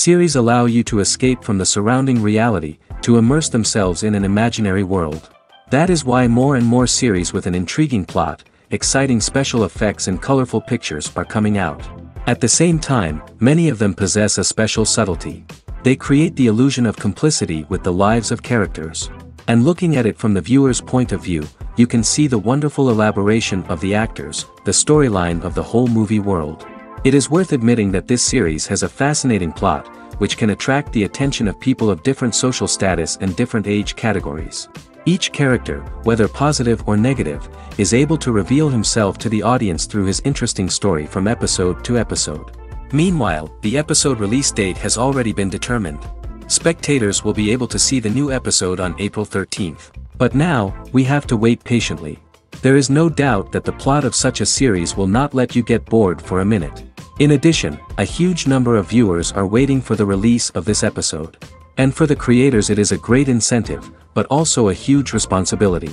Series allow you to escape from the surrounding reality, to immerse themselves in an imaginary world. That is why more and more series with an intriguing plot, exciting special effects and colorful pictures are coming out. At the same time, many of them possess a special subtlety. They create the illusion of complicity with the lives of characters. And looking at it from the viewer's point of view, you can see the wonderful elaboration of the actors, the storyline of the whole movie world. It is worth admitting that this series has a fascinating plot, which can attract the attention of people of different social status and different age categories. Each character, whether positive or negative, is able to reveal himself to the audience through his interesting story from episode to episode. Meanwhile, the episode release date has already been determined. Spectators will be able to see the new episode on April 13th. But now, we have to wait patiently. There is no doubt that the plot of such a series will not let you get bored for a minute. In addition, a huge number of viewers are waiting for the release of this episode. And for the creators it is a great incentive, but also a huge responsibility.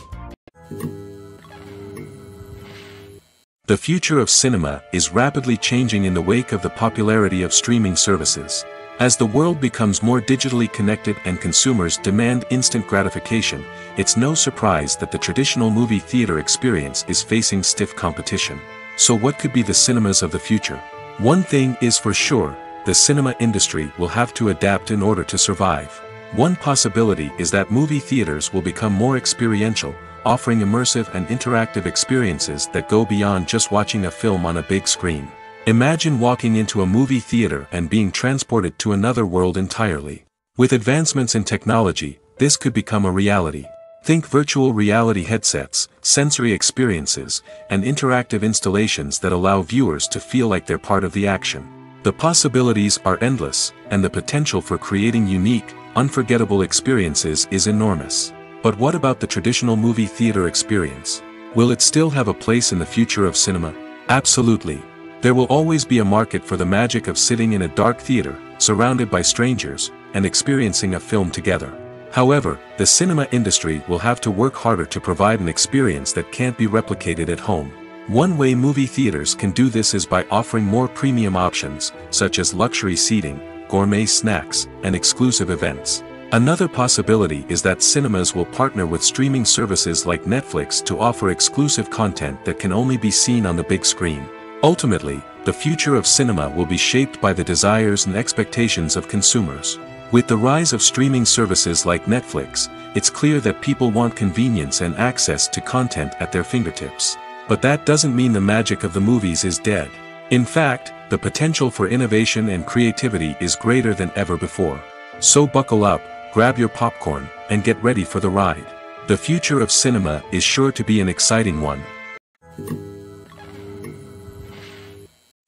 The future of cinema is rapidly changing in the wake of the popularity of streaming services. As the world becomes more digitally connected and consumers demand instant gratification, it's no surprise that the traditional movie theater experience is facing stiff competition. So what could be the cinemas of the future? One thing is for sure, the cinema industry will have to adapt in order to survive. One possibility is that movie theaters will become more experiential, offering immersive and interactive experiences that go beyond just watching a film on a big screen. Imagine walking into a movie theater and being transported to another world entirely. With advancements in technology, this could become a reality. Think virtual reality headsets, sensory experiences, and interactive installations that allow viewers to feel like they're part of the action. The possibilities are endless, and the potential for creating unique, unforgettable experiences is enormous. But what about the traditional movie theater experience? Will it still have a place in the future of cinema? Absolutely. There will always be a market for the magic of sitting in a dark theater, surrounded by strangers, and experiencing a film together. However, the cinema industry will have to work harder to provide an experience that can't be replicated at home. One way movie theaters can do this is by offering more premium options, such as luxury seating, gourmet snacks, and exclusive events. Another possibility is that cinemas will partner with streaming services like Netflix to offer exclusive content that can only be seen on the big screen. Ultimately, the future of cinema will be shaped by the desires and expectations of consumers. With the rise of streaming services like Netflix, it's clear that people want convenience and access to content at their fingertips. But that doesn't mean the magic of the movies is dead. In fact, the potential for innovation and creativity is greater than ever before. So buckle up, grab your popcorn, and get ready for the ride. The future of cinema is sure to be an exciting one.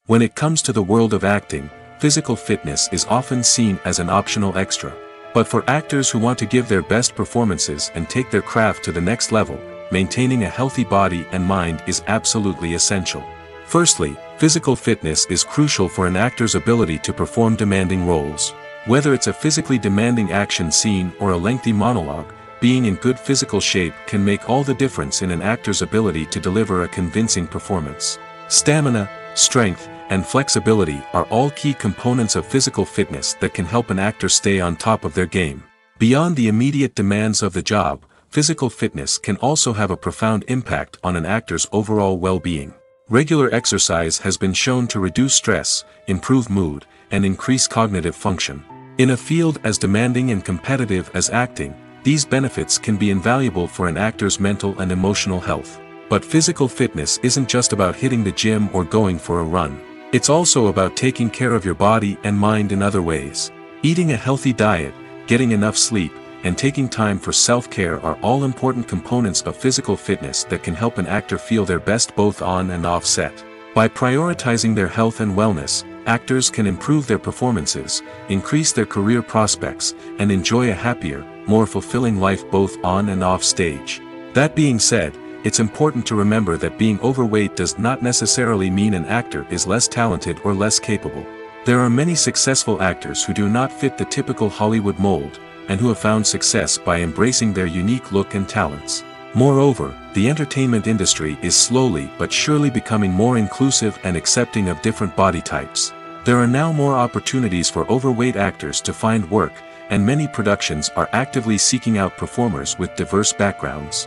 When it comes to the world of acting, physical fitness is often seen as an optional extra. But for actors who want to give their best performances and take their craft to the next level, maintaining a healthy body and mind is absolutely essential. Firstly, physical fitness is crucial for an actor's ability to perform demanding roles. Whether it's a physically demanding action scene or a lengthy monologue, being in good physical shape can make all the difference in an actor's ability to deliver a convincing performance. Stamina, strength, and flexibility are all key components of physical fitness that can help an actor stay on top of their game. Beyond the immediate demands of the job, physical fitness can also have a profound impact on an actor's overall well-being. Regular exercise has been shown to reduce stress, improve mood, and increase cognitive function. In a field as demanding and competitive as acting, these benefits can be invaluable for an actor's mental and emotional health. But physical fitness isn't just about hitting the gym or going for a run. It's also about taking care of your body and mind in other ways. Eating a healthy diet, getting enough sleep, and taking time for self-care are all important components of physical fitness that can help an actor feel their best both on and off set. By prioritizing their health and wellness, actors can improve their performances, increase their career prospects, and enjoy a happier, more fulfilling life both on and off stage. That being said, it's important to remember that being overweight does not necessarily mean an actor is less talented or less capable. There are many successful actors who do not fit the typical Hollywood mold, and who have found success by embracing their unique look and talents. Moreover, the entertainment industry is slowly but surely becoming more inclusive and accepting of different body types. There are now more opportunities for overweight actors to find work, and many productions are actively seeking out performers with diverse backgrounds.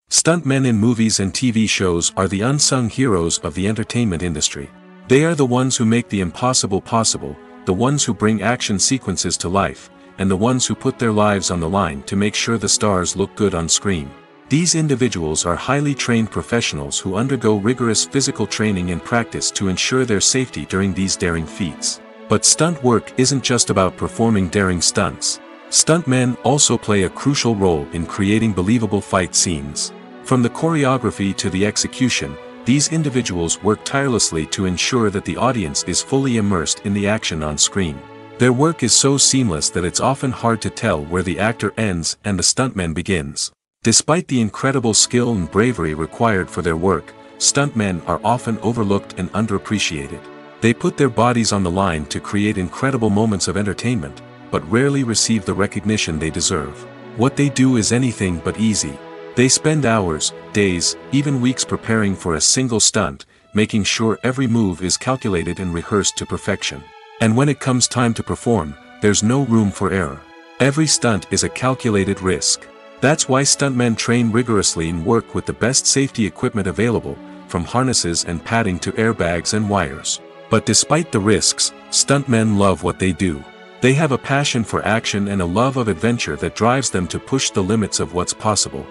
Stuntmen in movies and TV shows are the unsung heroes of the entertainment industry. They are the ones who make the impossible possible, the ones who bring action sequences to life, and the ones who put their lives on the line to make sure the stars look good on screen. These individuals are highly trained professionals who undergo rigorous physical training and practice to ensure their safety during these daring feats. But stunt work isn't just about performing daring stunts. Stuntmen also play a crucial role in creating believable fight scenes. From the choreography to the execution, these individuals work tirelessly to ensure that the audience is fully immersed in the action on screen. Their work is so seamless that it's often hard to tell where the actor ends and the stuntman begins. Despite the incredible skill and bravery required for their work, stuntmen are often overlooked and underappreciated. They put their bodies on the line to create incredible moments of entertainment, but rarely receive the recognition they deserve. What they do is anything but easy. They spend hours, days, even weeks preparing for a single stunt, making sure every move is calculated and rehearsed to perfection. And when it comes time to perform, there's no room for error. Every stunt is a calculated risk. That's why stuntmen train rigorously and work with the best safety equipment available, from harnesses and padding to airbags and wires. But despite the risks, stuntmen love what they do. They have a passion for action and a love of adventure that drives them to push the limits of what's possible.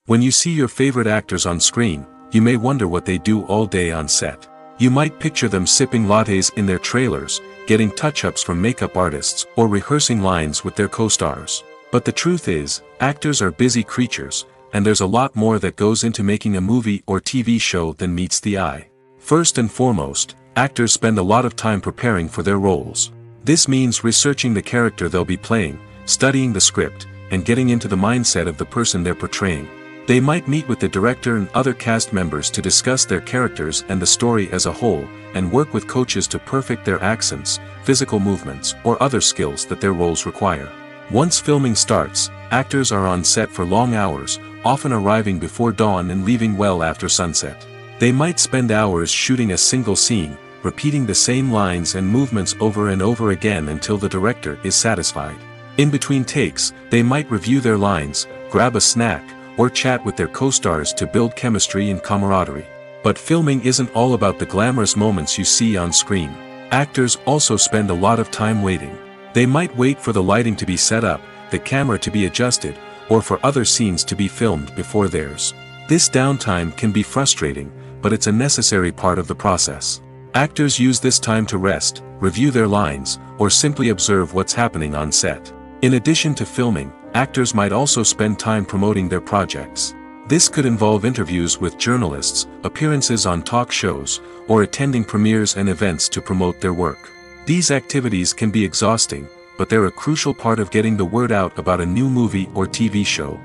When you see your favorite actors on screen, you may wonder what they do all day on set. You might picture them sipping lattes in their trailers, getting touch-ups from makeup artists, or rehearsing lines with their co-stars. But the truth is, actors are busy creatures, and there's a lot more that goes into making a movie or TV show than meets the eye. First and foremost, actors spend a lot of time preparing for their roles. This means researching the character they'll be playing, studying the script, and getting into the mindset of the person they're portraying. They might meet with the director and other cast members to discuss their characters and the story as a whole, and work with coaches to perfect their accents, physical movements, or other skills that their roles require. Once filming starts, actors are on set for long hours, often arriving before dawn and leaving well after sunset. They might spend hours shooting a single scene, repeating the same lines and movements over and over again until the director is satisfied. In between takes, they might review their lines, grab a snack, or chat with their co-stars to build chemistry and camaraderie. But filming isn't all about the glamorous moments you see on screen. Actors also spend a lot of time waiting. They might wait for the lighting to be set up, the camera to be adjusted, or for other scenes to be filmed before theirs. This downtime can be frustrating, but it's a necessary part of the process. Actors use this time to rest, review their lines, or simply observe what's happening on set. In addition to filming, actors might also spend time promoting their projects. This could involve interviews with journalists, appearances on talk shows, or attending premieres and events to promote their work. These activities can be exhausting, but they're a crucial part of getting the word out about a new movie or TV show.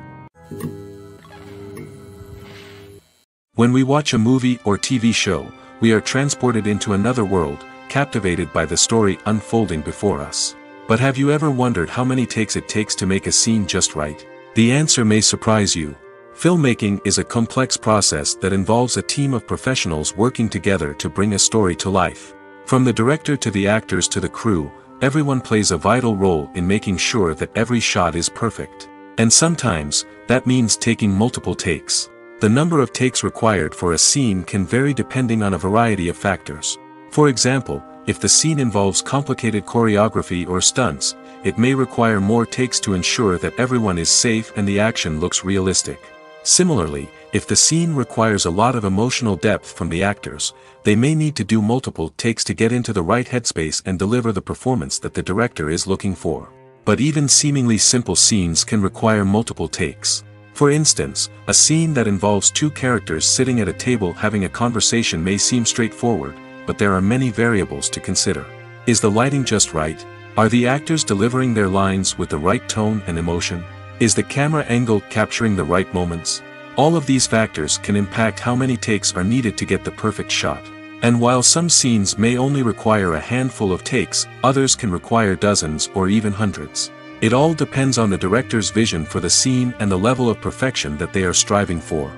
When we watch a movie or TV show, we are transported into another world, captivated by the story unfolding before us. But have you ever wondered how many takes it takes to make a scene just right? The answer may surprise you. Filmmaking is a complex process that involves a team of professionals working together to bring a story to life. From the director to the actors to the crew, everyone plays a vital role in making sure that every shot is perfect. And sometimes, that means taking multiple takes. The number of takes required for a scene can vary depending on a variety of factors. For example, if the scene involves complicated choreography or stunts, it may require more takes to ensure that everyone is safe and the action looks realistic. Similarly, if the scene requires a lot of emotional depth from the actors, they may need to do multiple takes to get into the right headspace and deliver the performance that the director is looking for. But even seemingly simple scenes can require multiple takes. For instance, a scene that involves two characters sitting at a table having a conversation may seem straightforward, but there are many variables to consider. Is the lighting just right? Are the actors delivering their lines with the right tone and emotion? Is the camera angle capturing the right moments? All of these factors can impact how many takes are needed to get the perfect shot. And while some scenes may only require a handful of takes, others can require dozens or even hundreds. It all depends on the director's vision for the scene and the level of perfection that they are striving for.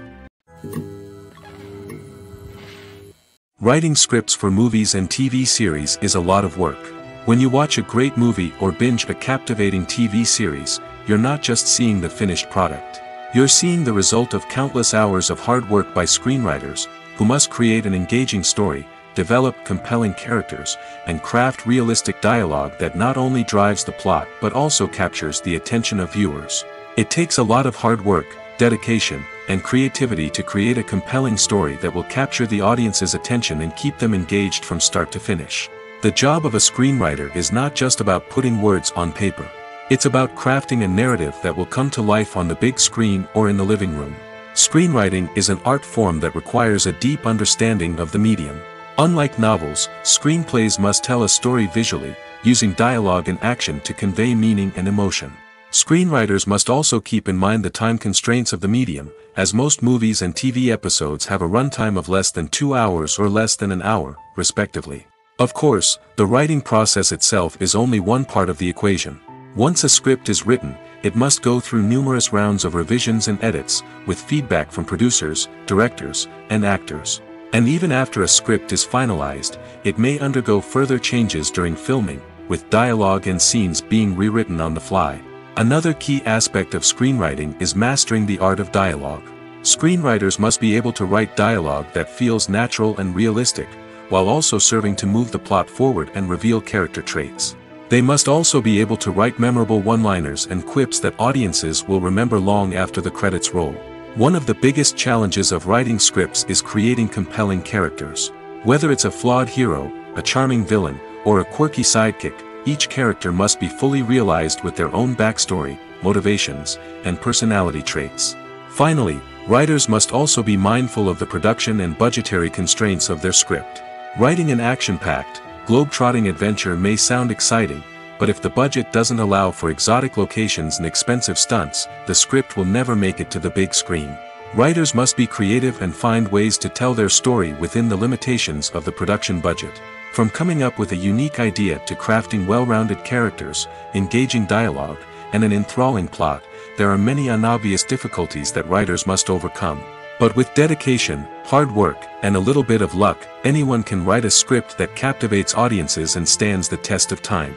Writing scripts for movies and TV series is a lot of work. When you watch a great movie or binge a captivating TV series, you're not just seeing the finished product. You're seeing the result of countless hours of hard work by screenwriters, who must create an engaging story, develop compelling characters, and craft realistic dialogue that not only drives the plot but also captures the attention of viewers. It takes a lot of hard work, dedication, and creativity to create a compelling story that will capture the audience's attention and keep them engaged from start to finish. The job of a screenwriter is not just about putting words on paper. It's about crafting a narrative that will come to life on the big screen or in the living room. Screenwriting is an art form that requires a deep understanding of the medium. Unlike novels, screenplays must tell a story visually, using dialogue and action to convey meaning and emotion. Screenwriters must also keep in mind the time constraints of the medium, as most movies and TV episodes have a runtime of less than 2 hours or less than an hour, respectively. Of course, the writing process itself is only one part of the equation. Once a script is written, it must go through numerous rounds of revisions and edits, with feedback from producers, directors, and actors. And even after a script is finalized, it may undergo further changes during filming, with dialogue and scenes being rewritten on the fly. Another key aspect of screenwriting is mastering the art of dialogue. Screenwriters must be able to write dialogue that feels natural and realistic, while also serving to move the plot forward and reveal character traits. They must also be able to write memorable one-liners and quips that audiences will remember long after the credits roll. One of the biggest challenges of writing scripts is creating compelling characters. Whether it's a flawed hero, a charming villain, or a quirky sidekick, each character must be fully realized with their own backstory, motivations, and personality traits. Finally, writers must also be mindful of the production and budgetary constraints of their script. Writing an action-packed, globe-trotting adventure may sound exciting, but if the budget doesn't allow for exotic locations and expensive stunts, the script will never make it to the big screen. Writers must be creative and find ways to tell their story within the limitations of the production budget. From coming up with a unique idea to crafting well-rounded characters, engaging dialogue, and an enthralling plot, there are many unobvious difficulties that writers must overcome. But with dedication, hard work, and a little bit of luck, anyone can write a script that captivates audiences and stands the test of time.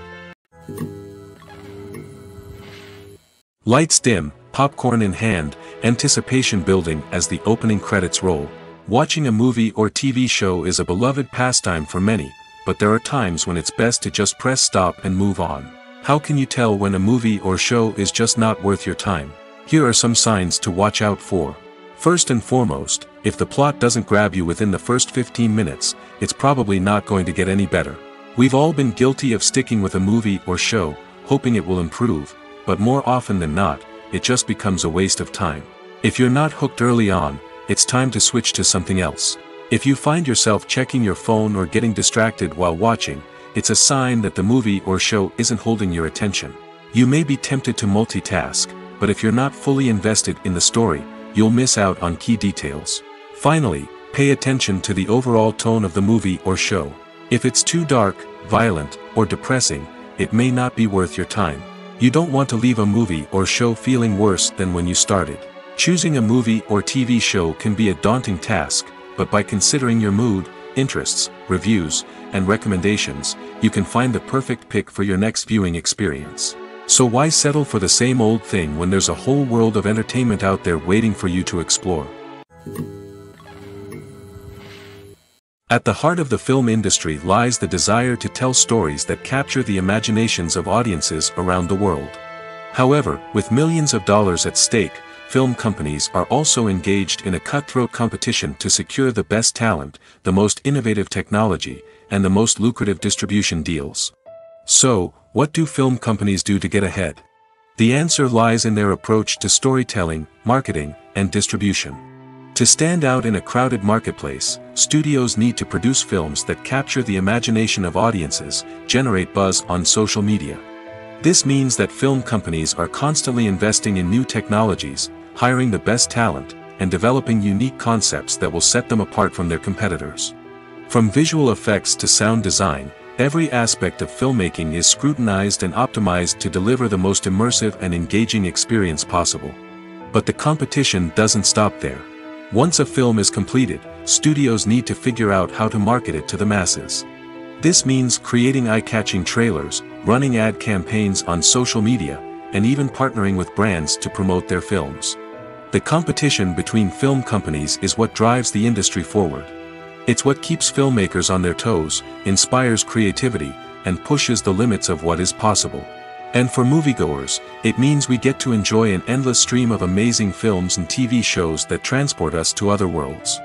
Lights dim, popcorn in hand, anticipation building as the opening credits roll. Watching a movie or TV show is a beloved pastime for many, but there are times when it's best to just press stop and move on. How can you tell when a movie or show is just not worth your time? Here are some signs to watch out for. First and foremost, if the plot doesn't grab you within the first 15 minutes, it's probably not going to get any better. We've all been guilty of sticking with a movie or show, hoping it will improve, but more often than not, it just becomes a waste of time. If you're not hooked early on, it's time to switch to something else. If you find yourself checking your phone or getting distracted while watching, it's a sign that the movie or show isn't holding your attention. You may be tempted to multitask, but if you're not fully invested in the story, you'll miss out on key details. Finally, pay attention to the overall tone of the movie or show. If it's too dark, violent, or depressing, it may not be worth your time. You don't want to leave a movie or show feeling worse than when you started. Choosing a movie or TV show can be a daunting task, but by considering your mood, interests, reviews, and recommendations, you can find the perfect pick for your next viewing experience. So why settle for the same old thing when there's a whole world of entertainment out there waiting for you to explore? At the heart of the film industry lies the desire to tell stories that capture the imaginations of audiences around the world. However, with millions of dollars at stake, film companies are also engaged in a cutthroat competition to secure the best talent, the most innovative technology, and the most lucrative distribution deals. So, what do film companies do to get ahead? The answer lies in their approach to storytelling, marketing, and distribution. To stand out in a crowded marketplace, studios need to produce films that capture the imagination of audiences, generate buzz on social media. This means that film companies are constantly investing in new technologies, hiring the best talent, and developing unique concepts that will set them apart from their competitors. From visual effects to sound design, every aspect of filmmaking is scrutinized and optimized to deliver the most immersive and engaging experience possible. But the competition doesn't stop there. Once a film is completed, studios need to figure out how to market it to the masses. This means creating eye-catching trailers, running ad campaigns on social media, and even partnering with brands to promote their films. The competition between film companies is what drives the industry forward. It's what keeps filmmakers on their toes, inspires creativity, and pushes the limits of what is possible. And for moviegoers, it means we get to enjoy an endless stream of amazing films and TV shows that transport us to other worlds.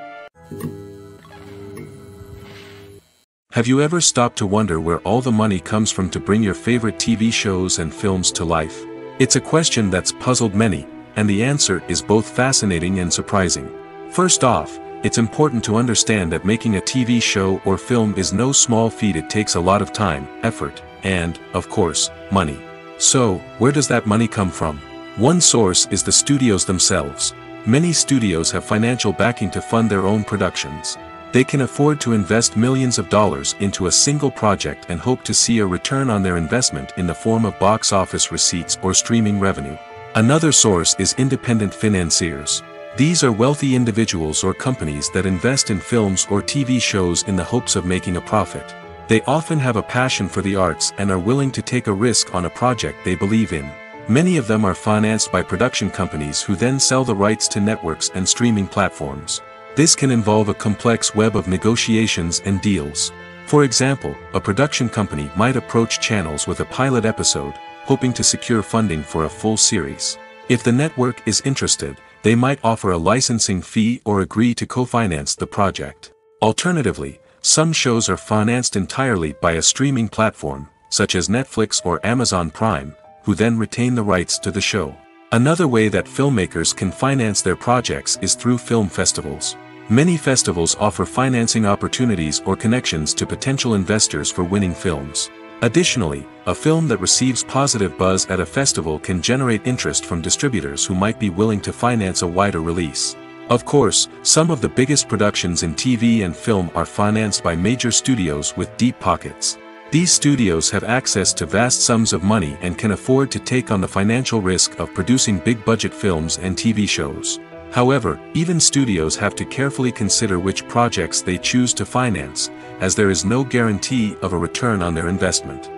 Have you ever stopped to wonder where all the money comes from to bring your favorite TV shows and films to life? It's a question that's puzzled many, and the answer is both fascinating and surprising. First off, it's important to understand that making a TV show or film is no small feat. It takes a lot of time, effort, and, of course, money. So, where does that money come from? One source is the studios themselves. Many studios have financial backing to fund their own productions. They can afford to invest millions of dollars into a single project and hope to see a return on their investment in the form of box office receipts or streaming revenue. Another source is independent financiers. These are wealthy individuals or companies that invest in films or TV shows in the hopes of making a profit. They often have a passion for the arts and are willing to take a risk on a project they believe in. Many of them are financed by production companies who then sell the rights to networks and streaming platforms. This can involve a complex web of negotiations and deals. For example, a production company might approach channels with a pilot episode, hoping to secure funding for a full series. If the network is interested, they might offer a licensing fee or agree to co-finance the project. Alternatively, some shows are financed entirely by a streaming platform, such as Netflix or Amazon Prime, who then retain the rights to the show. Another way that filmmakers can finance their projects is through film festivals. Many festivals offer financing opportunities or connections to potential investors for winning films. Additionally, a film that receives positive buzz at a festival can generate interest from distributors who might be willing to finance a wider release. Of course, some of the biggest productions in TV and film are financed by major studios with deep pockets. These studios have access to vast sums of money and can afford to take on the financial risk of producing big-budget films and TV shows. However, even studios have to carefully consider which projects they choose to finance, as there is no guarantee of a return on their investment.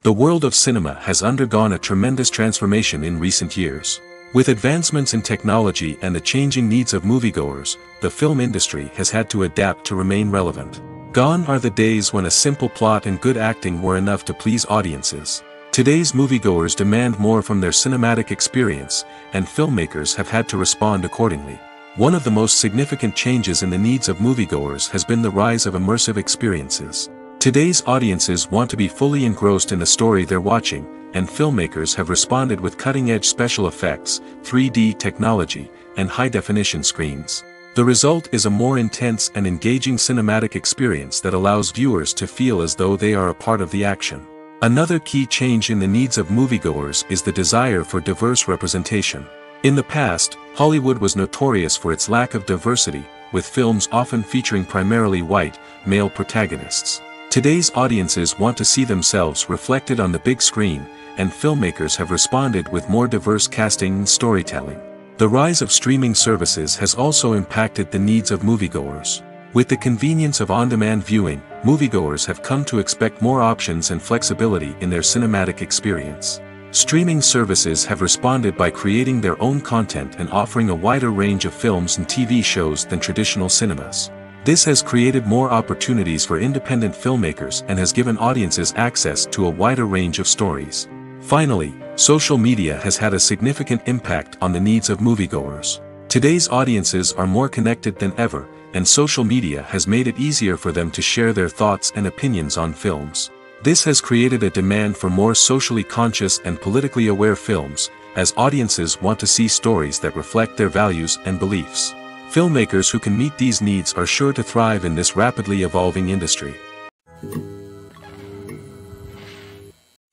The world of cinema has undergone a tremendous transformation in recent years. With advancements in technology and the changing needs of moviegoers, the film industry has had to adapt to remain relevant. Gone are the days when a simple plot and good acting were enough to please audiences. Today's moviegoers demand more from their cinematic experience, and filmmakers have had to respond accordingly. One of the most significant changes in the needs of moviegoers has been the rise of immersive experiences. Today's audiences want to be fully engrossed in the story they're watching, and filmmakers have responded with cutting-edge special effects, 3D technology, and high-definition screens. The result is a more intense and engaging cinematic experience that allows viewers to feel as though they are a part of the action. Another key change in the needs of moviegoers is the desire for diverse representation. In the past, Hollywood was notorious for its lack of diversity, with films often featuring primarily white, male protagonists. Today's audiences want to see themselves reflected on the big screen, and filmmakers have responded with more diverse casting and storytelling. The rise of streaming services has also impacted the needs of moviegoers. With the convenience of on-demand viewing, moviegoers have come to expect more options and flexibility in their cinematic experience. Streaming services have responded by creating their own content and offering a wider range of films and TV shows than traditional cinemas. This has created more opportunities for independent filmmakers and has given audiences access to a wider range of stories. Finally, social media has had a significant impact on the needs of moviegoers. Today's audiences are more connected than ever, and social media has made it easier for them to share their thoughts and opinions on films. This has created a demand for more socially conscious and politically aware films, as audiences want to see stories that reflect their values and beliefs. Filmmakers who can meet these needs are sure to thrive in this rapidly evolving industry.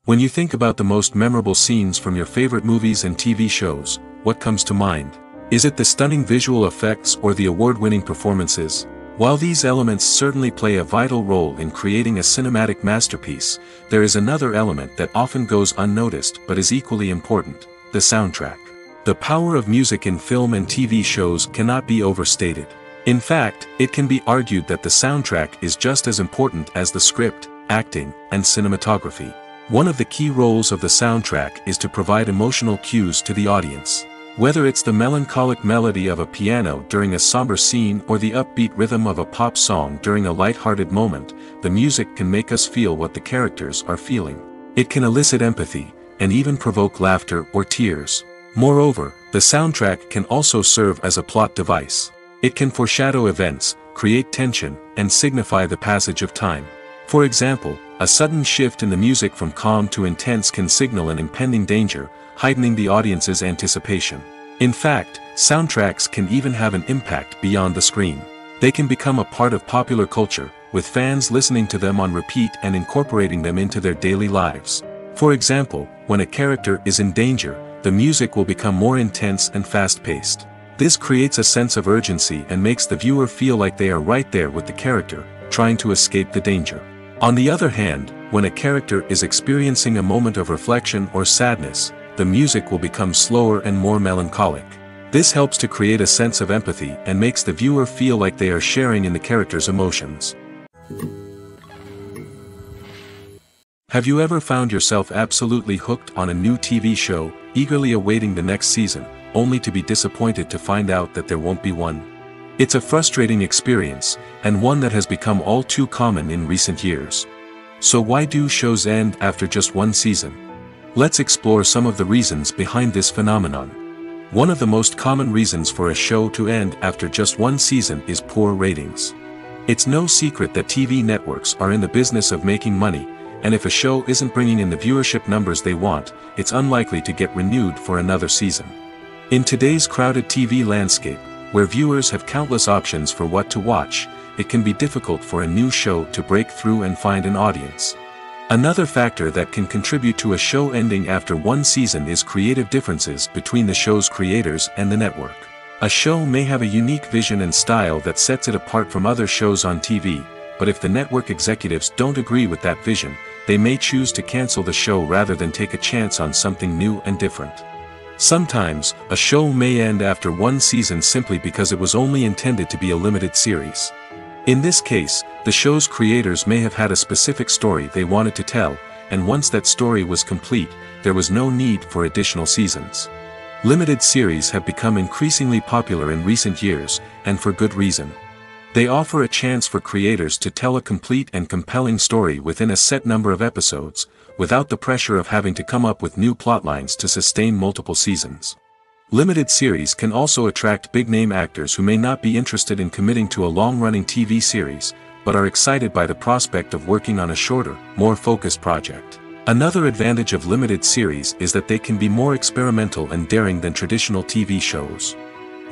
When you think about the most memorable scenes from your favorite movies and TV shows, what comes to mind? Is it the stunning visual effects or the award-winning performances? While these elements certainly play a vital role in creating a cinematic masterpiece, there is another element that often goes unnoticed but is equally important: the soundtrack. The power of music in film and TV shows cannot be overstated. In fact, it can be argued that the soundtrack is just as important as the script, acting, and cinematography. One of the key roles of the soundtrack is to provide emotional cues to the audience. Whether it's the melancholic melody of a piano during a somber scene or the upbeat rhythm of a pop song during a light-hearted moment, the music can make us feel what the characters are feeling. It can elicit empathy, and even provoke laughter or tears. Moreover, the soundtrack can also serve as a plot device. It can foreshadow events, create tension, and signify the passage of time. For example, a sudden shift in the music from calm to intense can signal an impending danger, heightening the audience's anticipation. In fact, soundtracks can even have an impact beyond the screen. They can become a part of popular culture, with fans listening to them on repeat and incorporating them into their daily lives. For example, when a character is in danger, the music will become more intense and fast-paced. This creates a sense of urgency and makes the viewer feel like they are right there with the character, trying to escape the danger. On the other hand, when a character is experiencing a moment of reflection or sadness, the music will become slower and more melancholic. This helps to create a sense of empathy and makes the viewer feel like they are sharing in the character's emotions. Have you ever found yourself absolutely hooked on a new TV show, eagerly awaiting the next season, only to be disappointed to find out that there won't be one? It's a frustrating experience, and one that has become all too common in recent years. So why do shows end after just one season? Let's explore some of the reasons behind this phenomenon. One of the most common reasons for a show to end after just one season is poor ratings. It's no secret that TV networks are in the business of making money, and if a show isn't bringing in the viewership numbers they want, it's unlikely to get renewed for another season. In today's crowded TV landscape, where viewers have countless options for what to watch, it can be difficult for a new show to break through and find an audience. Another factor that can contribute to a show ending after one season is creative differences between the show's creators and the network. A show may have a unique vision and style that sets it apart from other shows on TV, but if the network executives don't agree with that vision, they may choose to cancel the show rather than take a chance on something new and different. Sometimes, a show may end after one season simply because it was only intended to be a limited series. In this case, the show's creators may have had a specific story they wanted to tell, and once that story was complete, there was no need for additional seasons. Limited series have become increasingly popular in recent years, and for good reason. They offer a chance for creators to tell a complete and compelling story within a set number of episodes, without the pressure of having to come up with new plotlines to sustain multiple seasons. Limited series can also attract big-name actors who may not be interested in committing to a long-running TV series, but are excited by the prospect of working on a shorter, more focused project. Another advantage of limited series is that they can be more experimental and daring than traditional TV shows.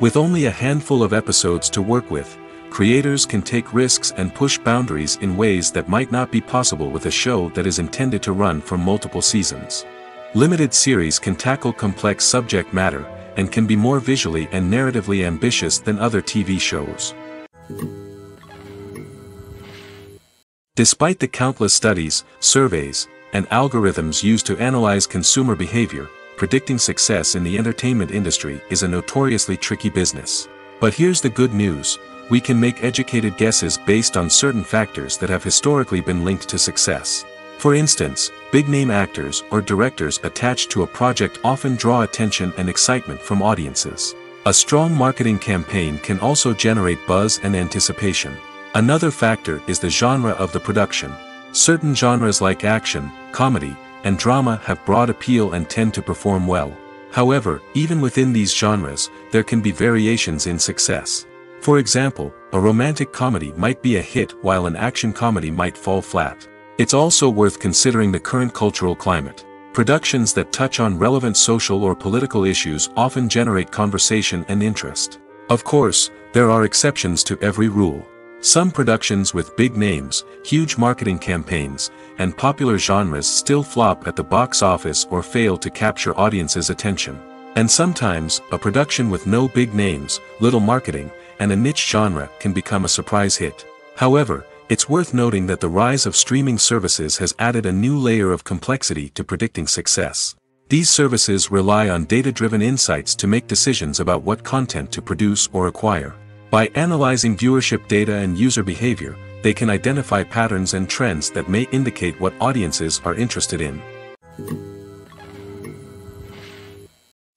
With only a handful of episodes to work with, creators can take risks and push boundaries in ways that might not be possible with a show that is intended to run for multiple seasons. Limited series can tackle complex subject matter, and can be more visually and narratively ambitious than other TV shows. Despite the countless studies, surveys, and algorithms used to analyze consumer behavior, predicting success in the entertainment industry is a notoriously tricky business. But here's the good news: we can make educated guesses based on certain factors that have historically been linked to success. For instance, big-name actors or directors attached to a project often draw attention and excitement from audiences. A strong marketing campaign can also generate buzz and anticipation. Another factor is the genre of the production. Certain genres like action, comedy, and drama have broad appeal and tend to perform well. However, even within these genres, there can be variations in success. For example, a romantic comedy might be a hit while an action comedy might fall flat. It's also worth considering the current cultural climate. Productions that touch on relevant social or political issues often generate conversation and interest. Of course, there are exceptions to every rule. Some productions with big names, huge marketing campaigns, and popular genres still flop at the box office or fail to capture audiences' attention. And sometimes, a production with no big names, little marketing, and a niche genre can become a surprise hit. However, it's worth noting that the rise of streaming services has added a new layer of complexity to predicting success. These services rely on data-driven insights to make decisions about what content to produce or acquire. By analyzing viewership data and user behavior, they can identify patterns and trends that may indicate what audiences are interested in.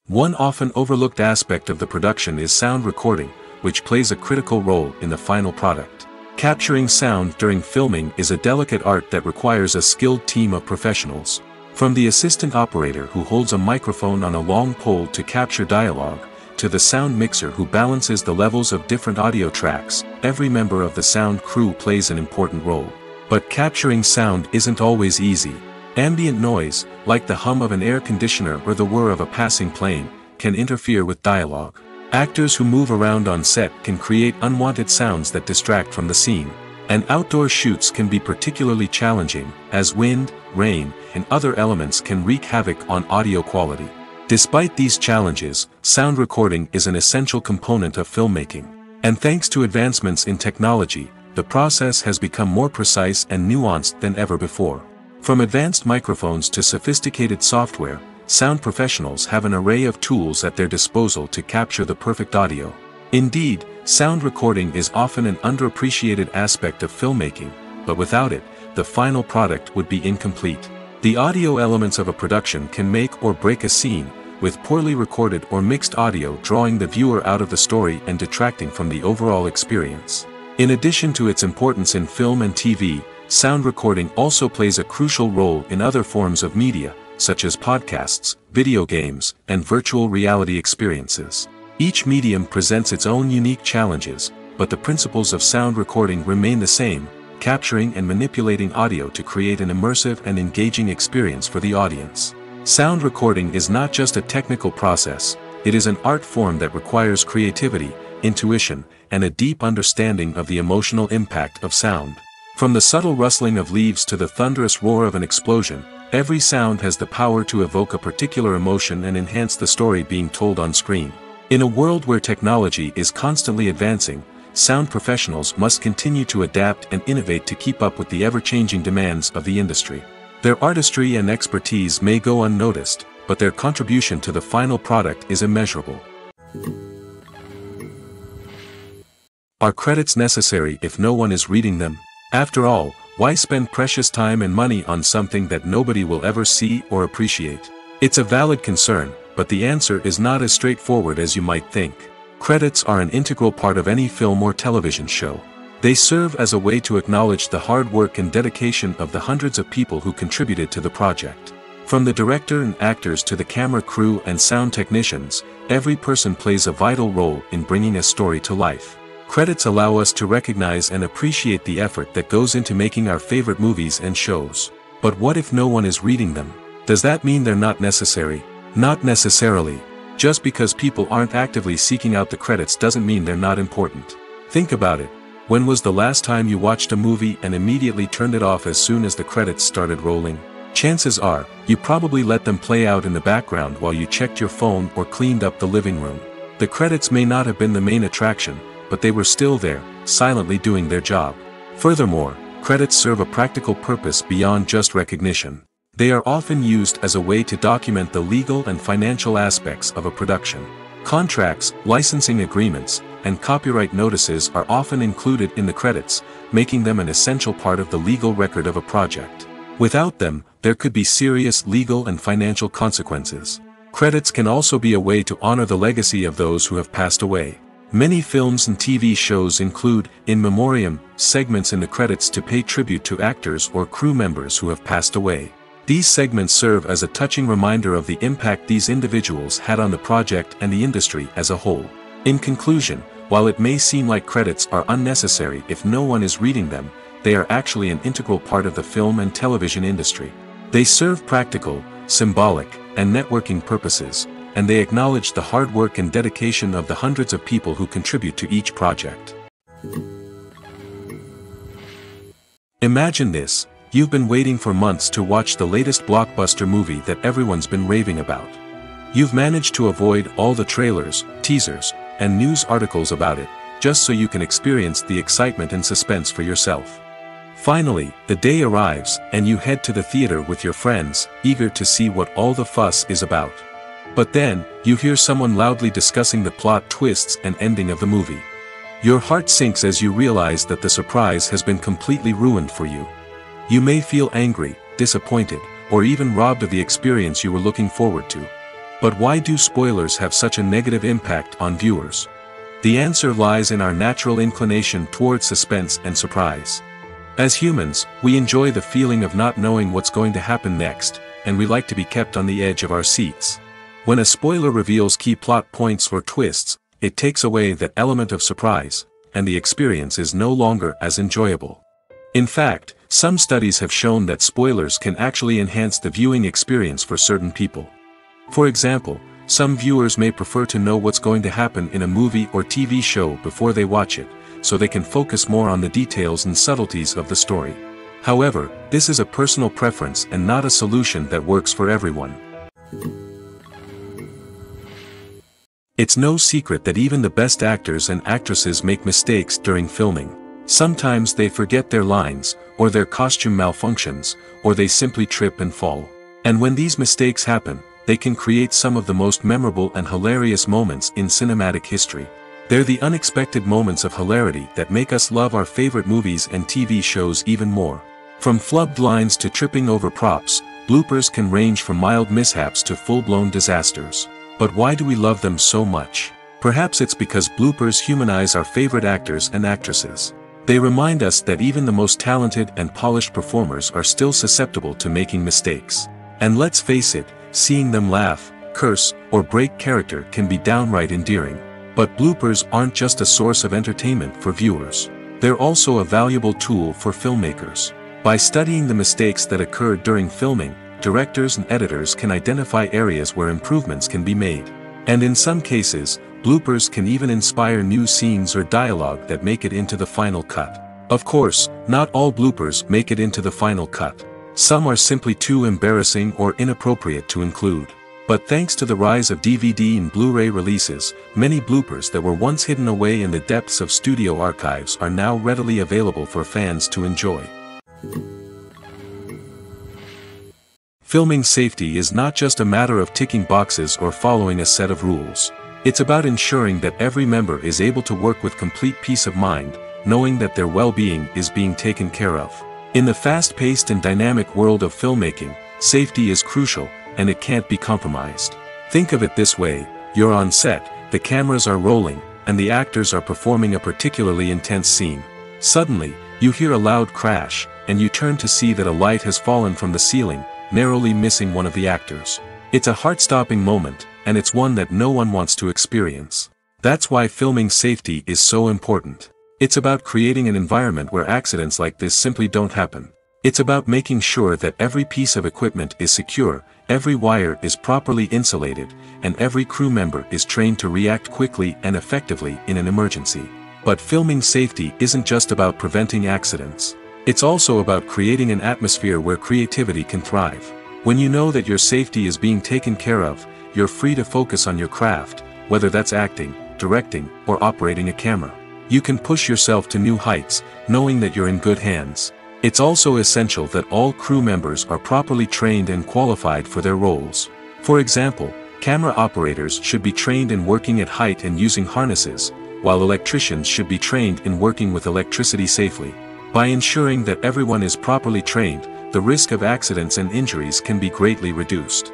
One often overlooked aspect of the production is sound recording, which plays a critical role in the final product. Capturing sound during filming is a delicate art that requires a skilled team of professionals. From the assistant operator who holds a microphone on a long pole to capture dialogue, to the sound mixer who balances the levels of different audio tracks, every member of the sound crew plays an important role. But capturing sound isn't always easy. Ambient noise, like the hum of an air conditioner or the whir of a passing plane, can interfere with dialogue. Actors who move around on set can create unwanted sounds that distract from the scene. And outdoor shoots can be particularly challenging, as wind, rain, and other elements can wreak havoc on audio quality. Despite these challenges, sound recording is an essential component of filmmaking. And thanks to advancements in technology, the process has become more precise and nuanced than ever before. From advanced microphones to sophisticated software, sound professionals have an array of tools at their disposal to capture the perfect audio. Indeed, sound recording is often an underappreciated aspect of filmmaking, but without it, the final product would be incomplete. The audio elements of a production can make or break a scene, with poorly recorded or mixed audio drawing the viewer out of the story and detracting from the overall experience. In addition to its importance in film and TV, sound recording also plays a crucial role in other forms of media, such as podcasts, video games, and virtual reality experiences. Each medium presents its own unique challenges, but the principles of sound recording remain the same, capturing and manipulating audio to create an immersive and engaging experience for the audience. Sound recording is not just a technical process, it is an art form that requires creativity, intuition, and a deep understanding of the emotional impact of sound. From the subtle rustling of leaves to the thunderous roar of an explosion, every sound has the power to evoke a particular emotion and enhance the story being told on screen. In a world where technology is constantly advancing, sound professionals must continue to adapt and innovate to keep up with the ever-changing demands of the industry. Their artistry and expertise may go unnoticed, but their contribution to the final product is immeasurable. Are credits necessary if no one is reading them? After all, why spend precious time and money on something that nobody will ever see or appreciate? It's a valid concern, but the answer is not as straightforward as you might think. Credits are an integral part of any film or television show. They serve as a way to acknowledge the hard work and dedication of the hundreds of people who contributed to the project. From the director and actors to the camera crew and sound technicians, every person plays a vital role in bringing a story to life. Credits allow us to recognize and appreciate the effort that goes into making our favorite movies and shows. But what if no one is reading them? Does that mean they're not necessary? Not necessarily. Just because people aren't actively seeking out the credits doesn't mean they're not important. Think about it. When was the last time you watched a movie and immediately turned it off as soon as the credits started rolling? Chances are, you probably let them play out in the background while you checked your phone or cleaned up the living room. The credits may not have been the main attraction, but they were still there, silently doing their job. Furthermore, credits serve a practical purpose beyond just recognition. They are often used as a way to document the legal and financial aspects of a production. Contracts, licensing agreements, and copyright notices are often included in the credits, making them an essential part of the legal record of a project. Without them, there could be serious legal and financial consequences. Credits can also be a way to honor the legacy of those who have passed away. Many films and TV shows include, in memoriam, segments in the credits to pay tribute to actors or crew members who have passed away. These segments serve as a touching reminder of the impact these individuals had on the project and the industry as a whole. In conclusion, while it may seem like credits are unnecessary if no one is reading them, they are actually an integral part of the film and television industry. They serve practical, symbolic, and networking purposes, and they acknowledge the hard work and dedication of the hundreds of people who contribute to each project. Imagine this. You've been waiting for months to watch the latest blockbuster movie that everyone's been raving about. You've managed to avoid all the trailers, teasers, and news articles about it, just so you can experience the excitement and suspense for yourself. Finally, the day arrives, and you head to the theater with your friends, eager to see what all the fuss is about. But then, you hear someone loudly discussing the plot twists and ending of the movie. Your heart sinks as you realize that the surprise has been completely ruined for you. You may feel angry, disappointed, or even robbed of the experience you were looking forward to. But why do spoilers have such a negative impact on viewers? The answer lies in our natural inclination toward suspense and surprise. As humans, we enjoy the feeling of not knowing what's going to happen next, and we like to be kept on the edge of our seats. When a spoiler reveals key plot points or twists, it takes away that element of surprise, and the experience is no longer as enjoyable. In fact, some studies have shown that spoilers can actually enhance the viewing experience for certain people. For example, some viewers may prefer to know what's going to happen in a movie or TV show before they watch it, so they can focus more on the details and subtleties of the story. However, this is a personal preference and not a solution that works for everyone. It's no secret that even the best actors and actresses make mistakes during filming. Sometimes they forget their lines, or their costume malfunctions, or they simply trip and fall. And when these mistakes happen, they can create some of the most memorable and hilarious moments in cinematic history. They're the unexpected moments of hilarity that make us love our favorite movies and TV shows even more. From flubbed lines to tripping over props, bloopers can range from mild mishaps to full-blown disasters. But why do we love them so much? Perhaps it's because bloopers humanize our favorite actors and actresses. They remind us that even the most talented and polished performers are still susceptible to making mistakes. And let's face it, seeing them laugh, curse, or break character can be downright endearing. But bloopers aren't just a source of entertainment for viewers. They're also a valuable tool for filmmakers. By studying the mistakes that occurred during filming, directors and editors can identify areas where improvements can be made. And in some cases, bloopers can even inspire new scenes or dialogue that make it into the final cut. Of course, not all bloopers make it into the final cut. Some are simply too embarrassing or inappropriate to include. But thanks to the rise of DVD and Blu-ray releases, many bloopers that were once hidden away in the depths of studio archives are now readily available for fans to enjoy. Filming safety is not just a matter of ticking boxes or following a set of rules. It's about ensuring that every member is able to work with complete peace of mind, knowing that their well-being is being taken care of. In the fast-paced and dynamic world of filmmaking, safety is crucial, and it can't be compromised. Think of it this way: you're on set, the cameras are rolling, and the actors are performing a particularly intense scene. Suddenly, you hear a loud crash, and you turn to see that a light has fallen from the ceiling, narrowly missing one of the actors. It's a heart-stopping moment, and it's one that no one wants to experience. That's why filming safety is so important. It's about creating an environment where accidents like this simply don't happen. It's about making sure that every piece of equipment is secure, every wire is properly insulated, and every crew member is trained to react quickly and effectively in an emergency. But filming safety isn't just about preventing accidents. It's also about creating an atmosphere where creativity can thrive. When you know that your safety is being taken care of, you're free to focus on your craft, whether that's acting, directing, or operating a camera. You can push yourself to new heights, knowing that you're in good hands. It's also essential that all crew members are properly trained and qualified for their roles. For example, camera operators should be trained in working at height and using harnesses, while electricians should be trained in working with electricity safely. By ensuring that everyone is properly trained, the risk of accidents and injuries can be greatly reduced.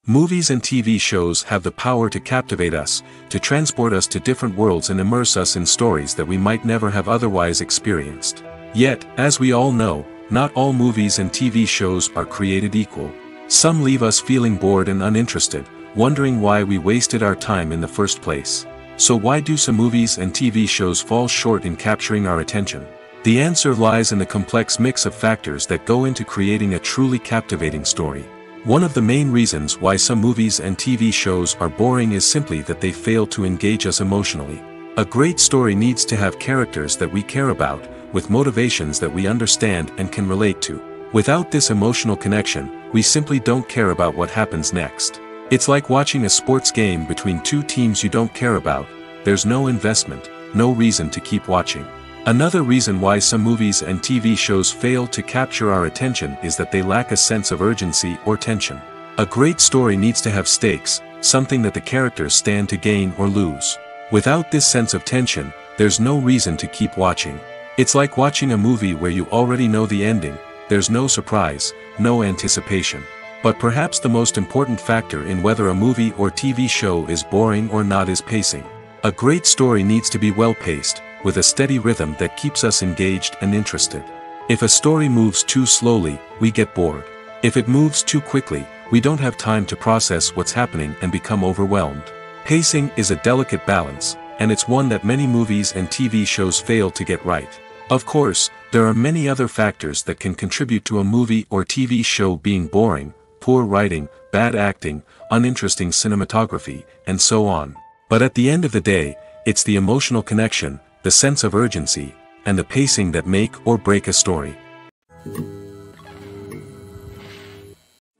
Movies and TV shows have the power to captivate us, to transport us to different worlds and immerse us in stories that we might never have otherwise experienced. Yet, as we all know, not all movies and TV shows are created equal. Some leave us feeling bored and uninterested, wondering why we wasted our time in the first place. So why do some movies and TV shows fall short in capturing our attention? The answer lies in the complex mix of factors that go into creating a truly captivating story. One of the main reasons why some movies and TV shows are boring is simply that they fail to engage us emotionally. A great story needs to have characters that we care about, with motivations that we understand and can relate to. Without this emotional connection, we simply don't care about what happens next. It's like watching a sports game between two teams you don't care about. There's no investment, no reason to keep watching. Another reason why some movies and TV shows fail to capture our attention is that they lack a sense of urgency or tension. A great story needs to have stakes, something that the characters stand to gain or lose. Without this sense of tension, there's no reason to keep watching. It's like watching a movie where you already know the ending, there's no surprise, no anticipation. But perhaps the most important factor in whether a movie or TV show is boring or not is pacing. A great story needs to be well-paced, with a steady rhythm that keeps us engaged and interested. If a story moves too slowly, we get bored. If it moves too quickly, we don't have time to process what's happening and become overwhelmed. Pacing is a delicate balance, and it's one that many movies and TV shows fail to get right. Of course, there are many other factors that can contribute to a movie or TV show being boring: poor writing, bad acting, uninteresting cinematography, and so on. But at the end of the day, it's the emotional connection, the sense of urgency, and the pacing that make or break a story.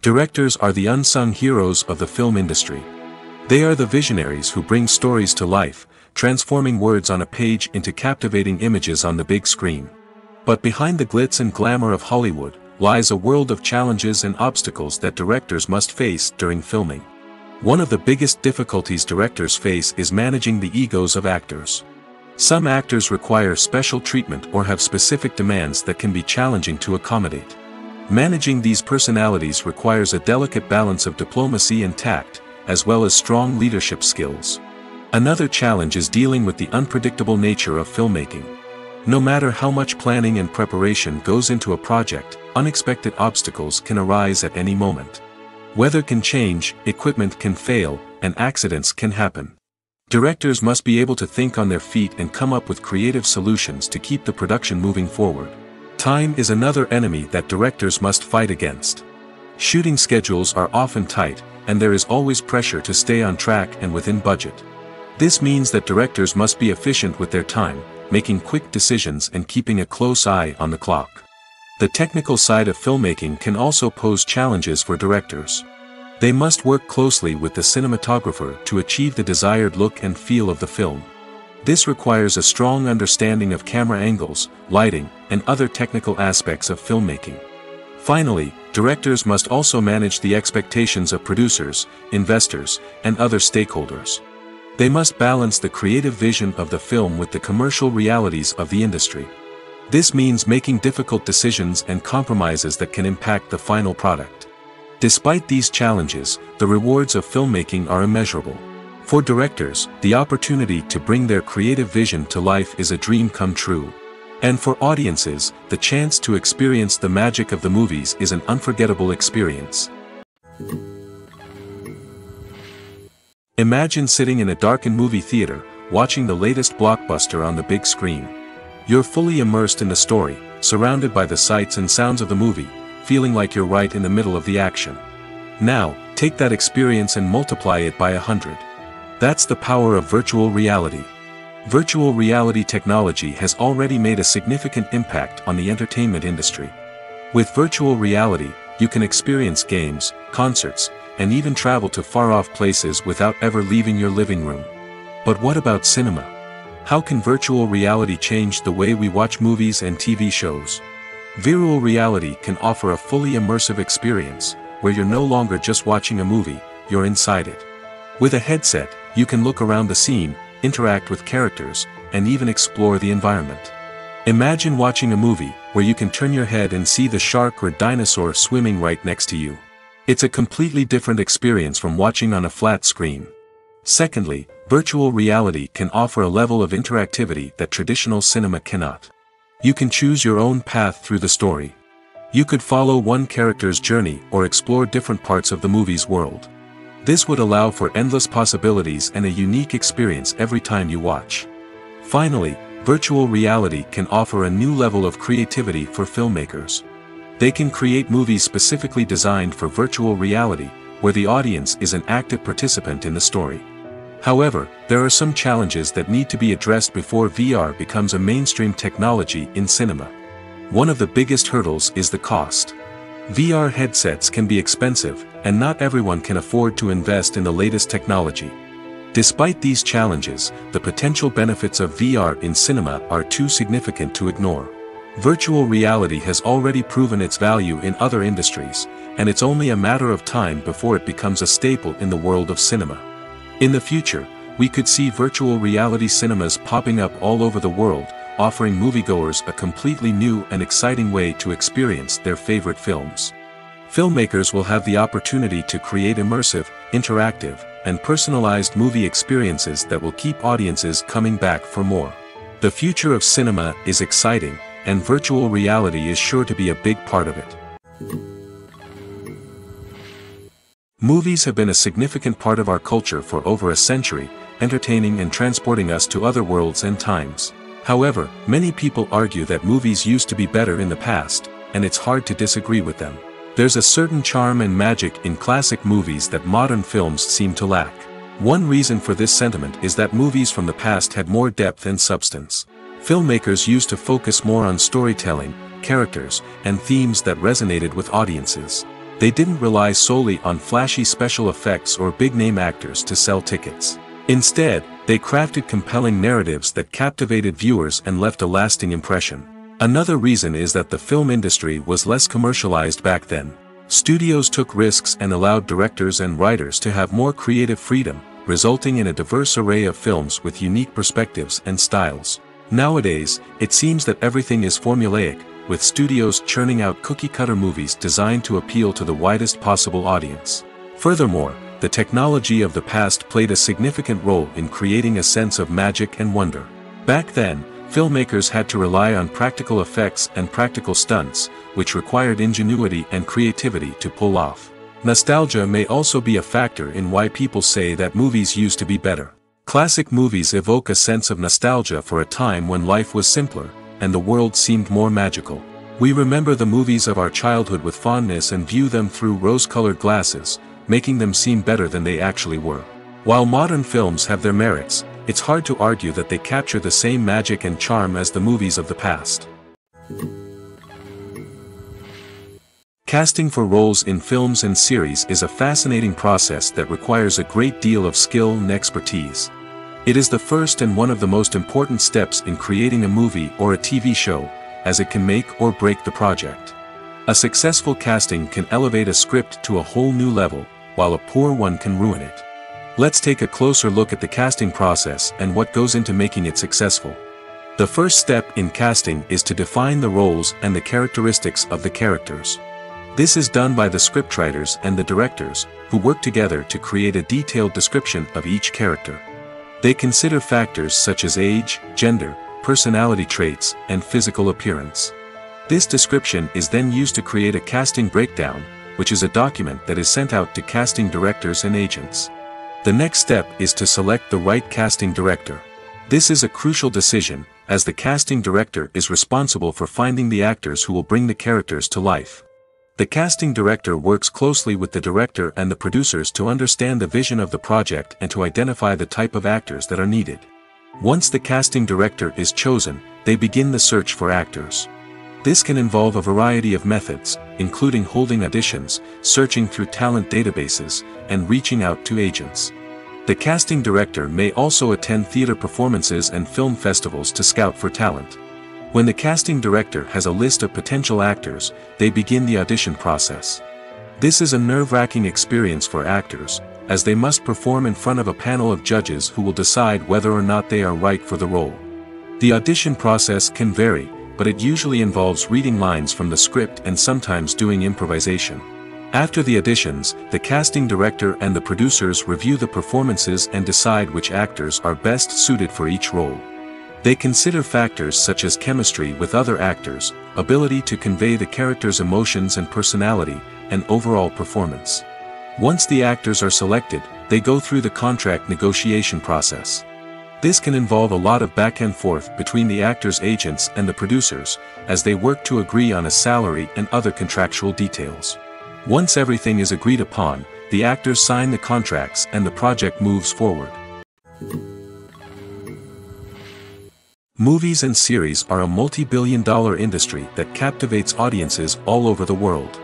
Directors are the unsung heroes of the film industry. They are the visionaries who bring stories to life, transforming words on a page into captivating images on the big screen. But behind the glitz and glamour of Hollywood lies a world of challenges and obstacles that directors must face during filming. One of the biggest difficulties directors face is managing the egos of actors. Some actors require special treatment or have specific demands that can be challenging to accommodate. Managing these personalities requires a delicate balance of diplomacy and tact, as well as strong leadership skills. Another challenge is dealing with the unpredictable nature of filmmaking. No matter how much planning and preparation goes into a project, unexpected obstacles can arise at any moment. Weather can change, equipment can fail, and accidents can happen. Directors must be able to think on their feet and come up with creative solutions to keep the production moving forward. Time is another enemy that directors must fight against. Shooting schedules are often tight, and there is always pressure to stay on track and within budget. This means that directors must be efficient with their time, making quick decisions and keeping a close eye on the clock. The technical side of filmmaking can also pose challenges for directors. They must work closely with the cinematographer to achieve the desired look and feel of the film. This requires a strong understanding of camera angles, lighting, and other technical aspects of filmmaking. Finally, directors must also manage the expectations of producers, investors, and other stakeholders. They must balance the creative vision of the film with the commercial realities of the industry. This means making difficult decisions and compromises that can impact the final product. Despite these challenges, the rewards of filmmaking are immeasurable. For directors, the opportunity to bring their creative vision to life is a dream come true. And for audiences, the chance to experience the magic of the movies is an unforgettable experience. Imagine sitting in a darkened movie theater, watching the latest blockbuster on the big screen. You're fully immersed in the story, surrounded by the sights and sounds of the movie, feeling like you're right in the middle of the action. Now, take that experience and multiply it by 100. That's the power of virtual reality. Virtual reality technology has already made a significant impact on the entertainment industry. With virtual reality, you can experience games, concerts, and even travel to far-off places without ever leaving your living room. But what about cinema? How can virtual reality change the way we watch movies and TV shows? Virtual reality can offer a fully immersive experience, where you're no longer just watching a movie, you're inside it. With a headset, you can look around the scene, interact with characters, and even explore the environment. Imagine watching a movie where you can turn your head and see the shark or dinosaur swimming right next to you. It's a completely different experience from watching on a flat screen. Secondly, virtual reality can offer a level of interactivity that traditional cinema cannot. You can choose your own path through the story. You could follow one character's journey or explore different parts of the movie's world. This would allow for endless possibilities and a unique experience every time you watch. Finally, virtual reality can offer a new level of creativity for filmmakers. They can create movies specifically designed for virtual reality, where the audience is an active participant in the story. However, there are some challenges that need to be addressed before VR becomes a mainstream technology in cinema. One of the biggest hurdles is the cost. VR headsets can be expensive, and not everyone can afford to invest in the latest technology. Despite these challenges, the potential benefits of VR in cinema are too significant to ignore. Virtual reality has already proven its value in other industries, and it's only a matter of time before it becomes a staple in the world of cinema. In the future, we could see virtual reality cinemas popping up all over the world, offering moviegoers a completely new and exciting way to experience their favorite films. Filmmakers will have the opportunity to create immersive, interactive, and personalized movie experiences that will keep audiences coming back for more. The future of cinema is exciting, and virtual reality is sure to be a big part of it. Movies have been a significant part of our culture for over a century, entertaining and transporting us to other worlds and times. However, many people argue that movies used to be better in the past, and it's hard to disagree with them. There's a certain charm and magic in classic movies that modern films seem to lack. One reason for this sentiment is that movies from the past had more depth and substance. Filmmakers used to focus more on storytelling, characters, and themes that resonated with audiences. They didn't rely solely on flashy special effects or big-name actors to sell tickets. Instead, they crafted compelling narratives that captivated viewers and left a lasting impression. Another reason is that the film industry was less commercialized back then. Studios took risks and allowed directors and writers to have more creative freedom, resulting in a diverse array of films with unique perspectives and styles. Nowadays, it seems that everything is formulaic, with studios churning out cookie-cutter movies designed to appeal to the widest possible audience. Furthermore, the technology of the past played a significant role in creating a sense of magic and wonder. Back then, filmmakers had to rely on practical effects and practical stunts, which required ingenuity and creativity to pull off. Nostalgia may also be a factor in why people say that movies used to be better. Classic movies evoke a sense of nostalgia for a time when life was simpler, and the world seemed more magical. We remember the movies of our childhood with fondness and view them through rose-colored glasses, making them seem better than they actually were. While modern films have their merits, it's hard to argue that they capture the same magic and charm as the movies of the past. Casting for roles in films and series is a fascinating process that requires a great deal of skill and expertise. It is the first and one of the most important steps in creating a movie or a TV show, as it can make or break the project. A successful casting can elevate a script to a whole new level, while a poor one can ruin it. Let's take a closer look at the casting process and what goes into making it successful. The first step in casting is to define the roles and the characteristics of the characters. This is done by the scriptwriters and the directors, who work together to create a detailed description of each character. They consider factors such as age, gender, personality traits, and physical appearance. This description is then used to create a casting breakdown, which is a document that is sent out to casting directors and agents. The next step is to select the right casting director. This is a crucial decision, as the casting director is responsible for finding the actors who will bring the characters to life. The casting director works closely with the director and the producers to understand the vision of the project and to identify the type of actors that are needed. Once the casting director is chosen, they begin the search for actors. This can involve a variety of methods, including holding auditions, searching through talent databases, and reaching out to agents. The casting director may also attend theater performances and film festivals to scout for talent. When the casting director has a list of potential actors, they begin the audition process. This is a nerve-wracking experience for actors, as they must perform in front of a panel of judges who will decide whether or not they are right for the role. The audition process can vary, but it usually involves reading lines from the script and sometimes doing improvisation. After the auditions, the casting director and the producers review the performances and decide which actors are best suited for each role. They consider factors such as chemistry with other actors, ability to convey the character's emotions and personality, and overall performance. Once the actors are selected, they go through the contract negotiation process. This can involve a lot of back and forth between the actors' agents and the producers, as they work to agree on a salary and other contractual details. Once everything is agreed upon, the actors sign the contracts and the project moves forward. Movies and series are a multi-billion-dollar industry that captivates audiences all over the world.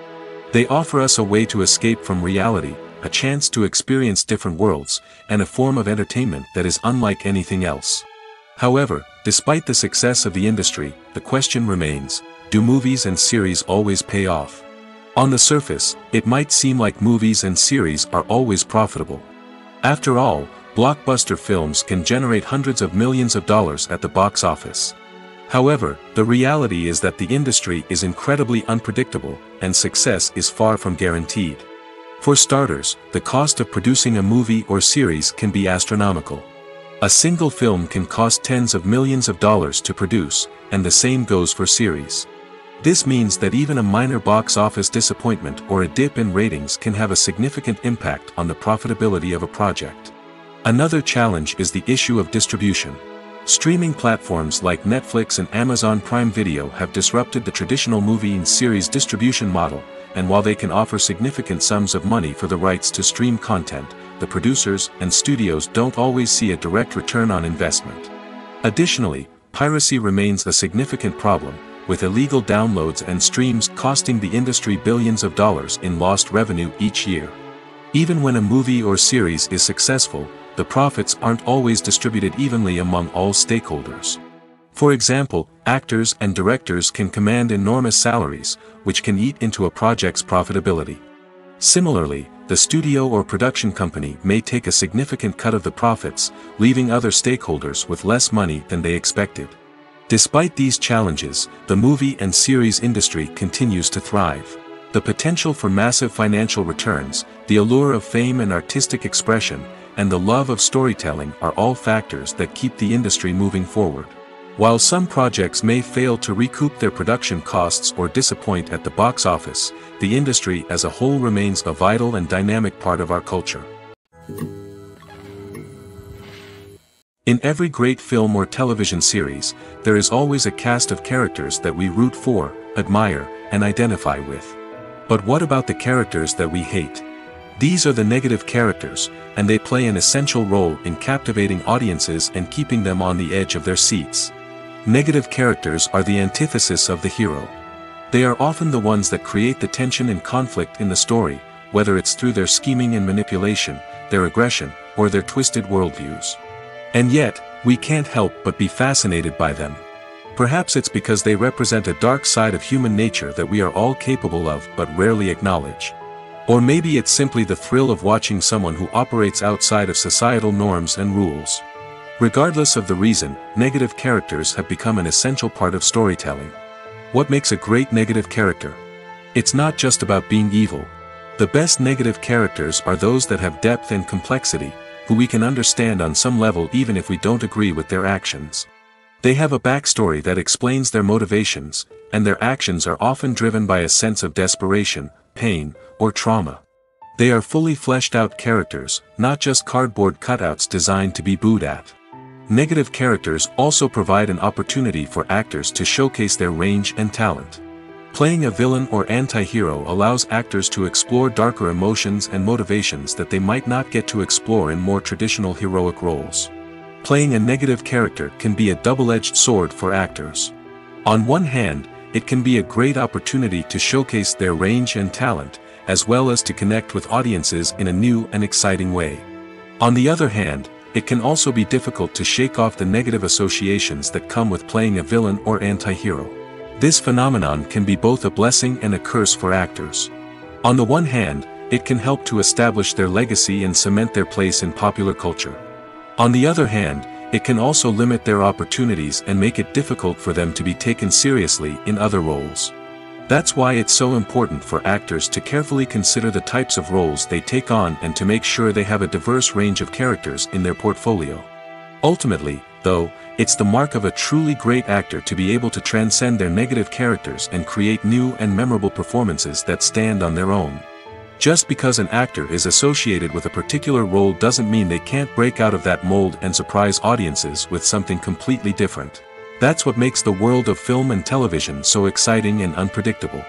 They offer us a way to escape from reality, a chance to experience different worlds, and a form of entertainment that is unlike anything else. However, despite the success of the industry, the question remains, do movies and series always pay off? On the surface, it might seem like movies and series are always profitable. After all, blockbuster films can generate hundreds of millions of dollars at the box office. However, the reality is that the industry is incredibly unpredictable, and success is far from guaranteed. For starters, the cost of producing a movie or series can be astronomical. A single film can cost tens of millions of dollars to produce, and the same goes for series. This means that even a minor box office disappointment or a dip in ratings can have a significant impact on the profitability of a project. Another challenge is the issue of distribution. Streaming platforms like Netflix and Amazon Prime Video have disrupted the traditional movie and series distribution model, and while they can offer significant sums of money for the rights to stream content, the producers and studios don't always see a direct return on investment. Additionally, piracy remains a significant problem, with illegal downloads and streams costing the industry billions of dollars in lost revenue each year. Even when a movie or series is successful, the profits aren't always distributed evenly among all stakeholders. For example, actors and directors can command enormous salaries, which can eat into a project's profitability. Similarly, the studio or production company may take a significant cut of the profits, leaving other stakeholders with less money than they expected. Despite these challenges, the movie and series industry continues to thrive. The potential for massive financial returns, the allure of fame and artistic expression, and the love of storytelling are all factors that keep the industry moving forward. While some projects may fail to recoup their production costs or disappoint at the box office, the industry as a whole remains a vital and dynamic part of our culture. In every great film or television series, there is always a cast of characters that we root for, admire, and identify with. But what about the characters that we hate? These are the negative characters, and they play an essential role in captivating audiences and keeping them on the edge of their seats. Negative characters are the antithesis of the hero. They are often the ones that create the tension and conflict in the story, whether it's through their scheming and manipulation, their aggression, or their twisted worldviews. And yet, we can't help but be fascinated by them. Perhaps it's because they represent a dark side of human nature that we are all capable of but rarely acknowledge. Or maybe it's simply the thrill of watching someone who operates outside of societal norms and rules. Regardless of the reason, negative characters have become an essential part of storytelling. What makes a great negative character? It's not just about being evil. The best negative characters are those that have depth and complexity, who we can understand on some level even if we don't agree with their actions. They have a backstory that explains their motivations, and their actions are often driven by a sense of desperation, pain, or trauma. They are fully fleshed out characters, not just cardboard cutouts designed to be booed at. Negative characters also provide an opportunity for actors to showcase their range and talent. Playing a villain or anti-hero allows actors to explore darker emotions and motivations that they might not get to explore in more traditional heroic roles. Playing a negative character can be a double-edged sword for actors. On one hand, it can be a great opportunity to showcase their range and talent, as well as to connect with audiences in a new and exciting way. On the other hand, it can also be difficult to shake off the negative associations that come with playing a villain or anti-hero. This phenomenon can be both a blessing and a curse for actors. On the one hand, it can help to establish their legacy and cement their place in popular culture. On the other hand, it can also limit their opportunities and make it difficult for them to be taken seriously in other roles. That's why it's so important for actors to carefully consider the types of roles they take on and to make sure they have a diverse range of characters in their portfolio. Ultimately, though, it's the mark of a truly great actor to be able to transcend their negative characters and create new and memorable performances that stand on their own. Just because an actor is associated with a particular role doesn't mean they can't break out of that mold and surprise audiences with something completely different. That's what makes the world of film and television so exciting and unpredictable.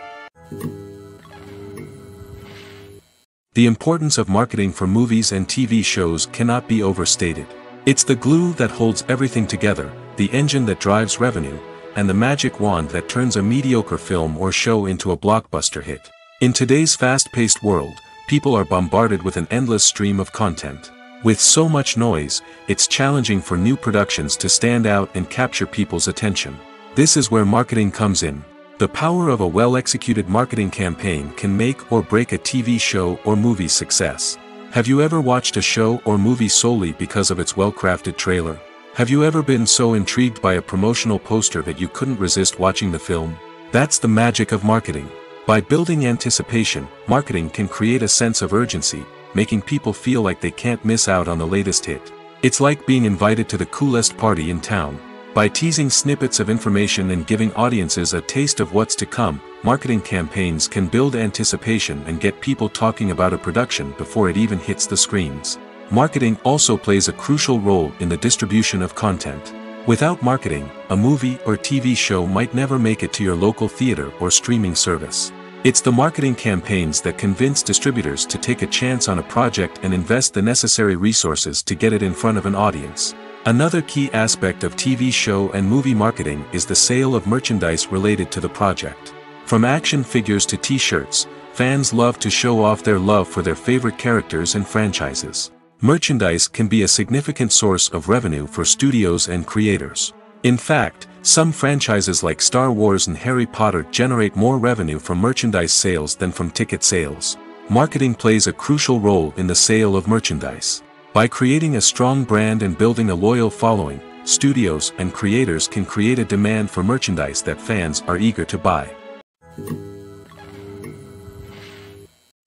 The importance of marketing for movies and TV shows cannot be overstated. It's the glue that holds everything together, the engine that drives revenue, and the magic wand that turns a mediocre film or show into a blockbuster hit. In today's fast-paced world, people are bombarded with an endless stream of content. With so much noise, it's challenging for new productions to stand out and capture people's attention. This is where marketing comes in. The power of a well-executed marketing campaign can make or break a TV show or movie's success. Have you ever watched a show or movie solely because of its well-crafted trailer? Have you ever been so intrigued by a promotional poster that you couldn't resist watching the film? That's the magic of marketing. By building anticipation, marketing can create a sense of urgency, making people feel like they can't miss out on the latest hit. It's like being invited to the coolest party in town. By teasing snippets of information and giving audiences a taste of what's to come, marketing campaigns can build anticipation and get people talking about a production before it even hits the screens. Marketing also plays a crucial role in the distribution of content. Without marketing, a movie or TV show might never make it to your local theater or streaming service. It's the marketing campaigns that convince distributors to take a chance on a project and invest the necessary resources to get it in front of an audience. Another key aspect of TV show and movie marketing is the sale of merchandise related to the project. From action figures to t-shirts, fans love to show off their love for their favorite characters and franchises. Merchandise can be a significant source of revenue for studios and creators. In fact, some franchises like Star Wars and Harry Potter generate more revenue from merchandise sales than from ticket sales. Marketing plays a crucial role in the sale of merchandise. By creating a strong brand and building a loyal following, studios and creators can create a demand for merchandise that fans are eager to buy.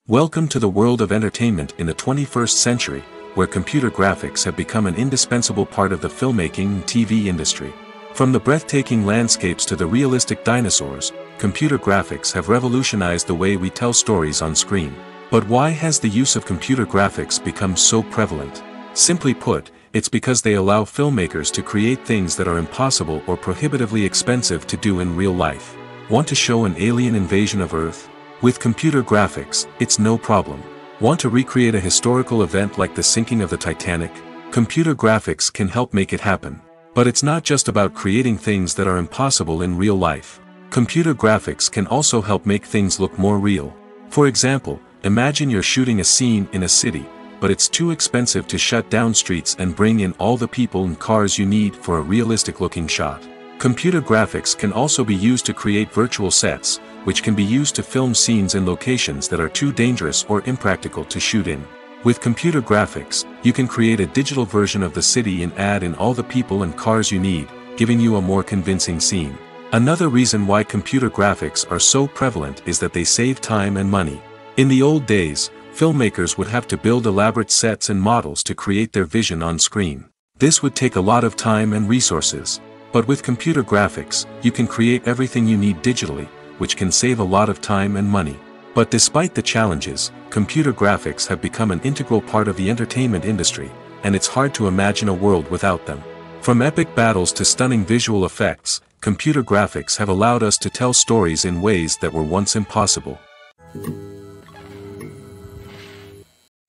Welcome to the world of entertainment in the 21st century, where computer graphics have become an indispensable part of the filmmaking and TV industry. From the breathtaking landscapes to the realistic dinosaurs, computer graphics have revolutionized the way we tell stories on screen. But why has the use of computer graphics become so prevalent? Simply put, it's because they allow filmmakers to create things that are impossible or prohibitively expensive to do in real life. Want to show an alien invasion of Earth? With computer graphics, it's no problem. Want to recreate a historical event like the sinking of the Titanic? Computer graphics can help make it happen. But it's not just about creating things that are impossible in real life. Computer graphics can also help make things look more real. For example, imagine you're shooting a scene in a city, but it's too expensive to shut down streets and bring in all the people and cars you need for a realistic-looking shot. Computer graphics can also be used to create virtual sets, which can be used to film scenes in locations that are too dangerous or impractical to shoot in. With computer graphics, you can create a digital version of the city and add in all the people and cars you need, giving you a more convincing scene. Another reason why computer graphics are so prevalent is that they save time and money. In the old days, filmmakers would have to build elaborate sets and models to create their vision on screen. This would take a lot of time and resources. But with computer graphics, you can create everything you need digitally, which can save a lot of time and money. But despite the challenges, computer graphics have become an integral part of the entertainment industry, and it's hard to imagine a world without them. From epic battles to stunning visual effects, computer graphics have allowed us to tell stories in ways that were once impossible.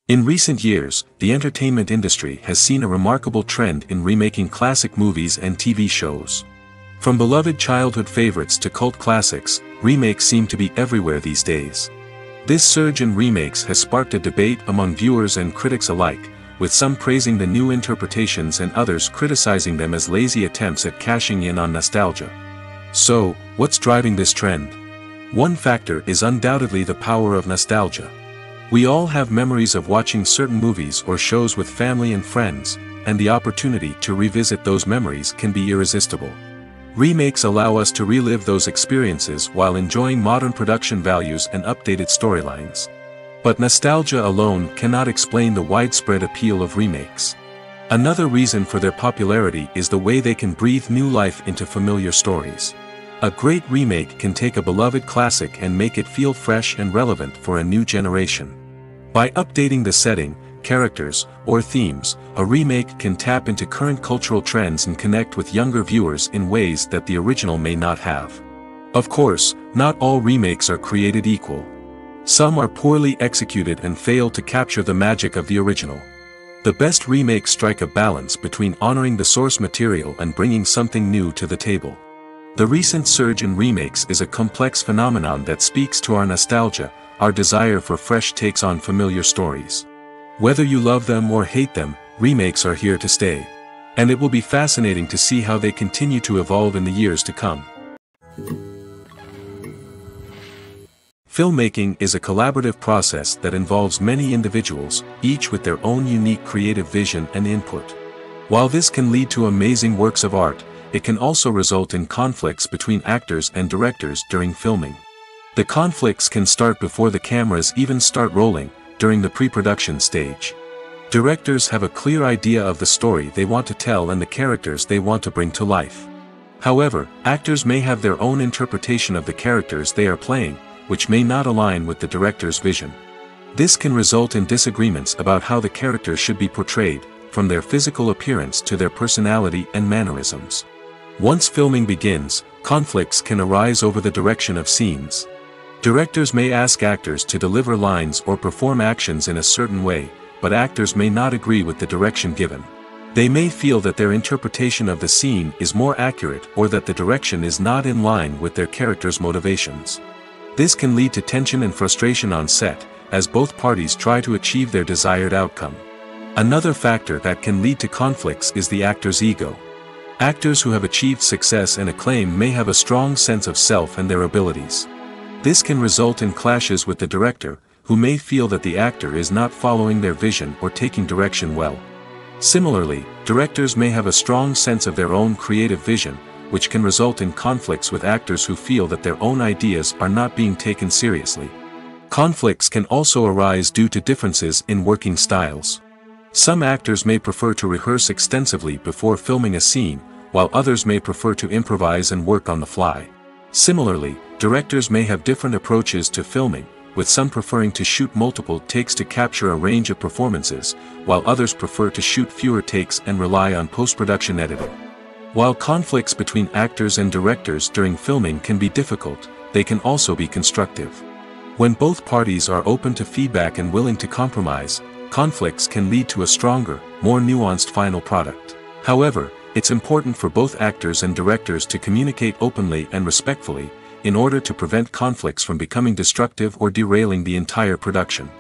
In recent years, the entertainment industry has seen a remarkable trend in remaking classic movies and TV shows. From beloved childhood favorites to cult classics, remakes seem to be everywhere these days. This surge in remakes has sparked a debate among viewers and critics alike, with some praising the new interpretations and others criticizing them as lazy attempts at cashing in on nostalgia. So, what's driving this trend? One factor is undoubtedly the power of nostalgia. We all have memories of watching certain movies or shows with family and friends, and the opportunity to revisit those memories can be irresistible. Remakes allow us to relive those experiences while enjoying modern production values and updated storylines. But nostalgia alone cannot explain the widespread appeal of remakes. Another reason for their popularity is the way they can breathe new life into familiar stories. A great remake can take a beloved classic and make it feel fresh and relevant for a new generation. By updating the setting, characters, or themes, a remake can tap into current cultural trends and connect with younger viewers in ways that the original may not have. Of course, not all remakes are created equal. Some are poorly executed and fail to capture the magic of the original. The best remakes strike a balance between honoring the source material and bringing something new to the table. The recent surge in remakes is a complex phenomenon that speaks to our nostalgia, our desire for fresh takes on familiar stories. Whether you love them or hate them, remakes are here to stay. And it will be fascinating to see how they continue to evolve in the years to come. Filmmaking is a collaborative process that involves many individuals, each with their own unique creative vision and input. While this can lead to amazing works of art, it can also result in conflicts between actors and directors during filming. The conflicts can start before the cameras even start rolling, during the pre-production stage. Directors have a clear idea of the story they want to tell and the characters they want to bring to life. However, actors may have their own interpretation of the characters they are playing, which may not align with the director's vision. This can result in disagreements about how the characters should be portrayed, from their physical appearance to their personality and mannerisms. Once filming begins, conflicts can arise over the direction of scenes. Directors may ask actors to deliver lines or perform actions in a certain way, but actors may not agree with the direction given. They may feel that their interpretation of the scene is more accurate or that the direction is not in line with their character's motivations. This can lead to tension and frustration on set, as both parties try to achieve their desired outcome. Another factor that can lead to conflicts is the actor's ego. Actors who have achieved success and acclaim may have a strong sense of self and their abilities. This can result in clashes with the director, who may feel that the actor is not following their vision or taking direction well. Similarly, directors may have a strong sense of their own creative vision, which can result in conflicts with actors who feel that their own ideas are not being taken seriously. Conflicts can also arise due to differences in working styles. Some actors may prefer to rehearse extensively before filming a scene, while others may prefer to improvise and work on the fly. Similarly, directors may have different approaches to filming, with some preferring to shoot multiple takes to capture a range of performances, while others prefer to shoot fewer takes and rely on post-production editing. While conflicts between actors and directors during filming can be difficult, they can also be constructive. When both parties are open to feedback and willing to compromise, conflicts can lead to a stronger, more nuanced final product. However, it's important for both actors and directors to communicate openly and respectfully, in order to prevent conflicts from becoming destructive or derailing the entire production.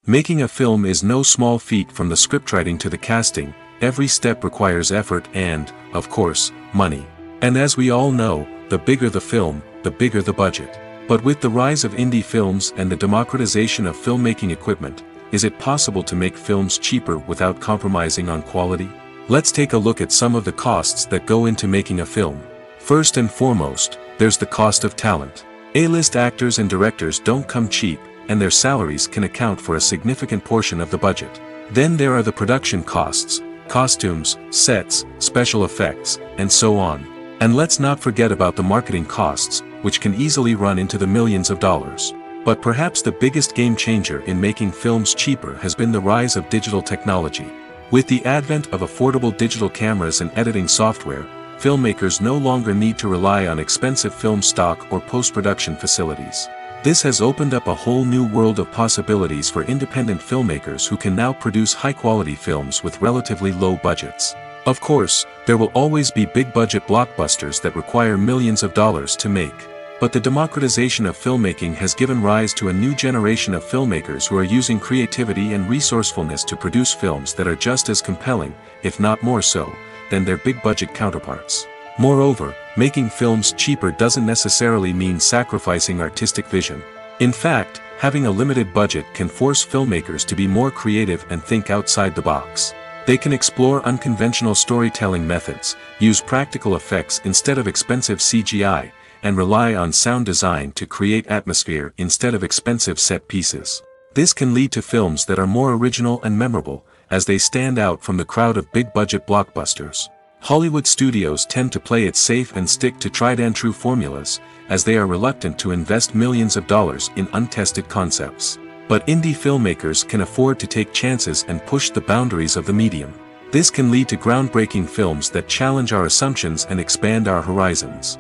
Making a film is no small feat. From the scriptwriting to the casting, every step requires effort and, of course, money. And as we all know, the bigger the film, the bigger the budget. But with the rise of indie films and the democratization of filmmaking equipment, is it possible to make films cheaper without compromising on quality? Let's take a look at some of the costs that go into making a film. First and foremost, there's the cost of talent. A-list actors and directors don't come cheap, and their salaries can account for a significant portion of the budget. Then there are the production costs, costumes, sets, special effects, and so on. And let's not forget about the marketing costs, which can easily run into the millions of dollars. But perhaps the biggest game changer in making films cheaper has been the rise of digital technology. With the advent of affordable digital cameras and editing software, filmmakers no longer need to rely on expensive film stock or post-production facilities. This has opened up a whole new world of possibilities for independent filmmakers who can now produce high-quality films with relatively low budgets. Of course, there will always be big-budget blockbusters that require millions of dollars to make. But the democratization of filmmaking has given rise to a new generation of filmmakers who are using creativity and resourcefulness to produce films that are just as compelling, if not more so, than their big-budget counterparts. Moreover, making films cheaper doesn't necessarily mean sacrificing artistic vision. In fact, having a limited budget can force filmmakers to be more creative and think outside the box. They can explore unconventional storytelling methods, use practical effects instead of expensive CGI, and rely on sound design to create atmosphere instead of expensive set pieces. This can lead to films that are more original and memorable, as they stand out from the crowd of big-budget blockbusters. Hollywood studios tend to play it safe and stick to tried-and-true formulas, as they are reluctant to invest millions of dollars in untested concepts. But indie filmmakers can afford to take chances and push the boundaries of the medium. This can lead to groundbreaking films that challenge our assumptions and expand our horizons.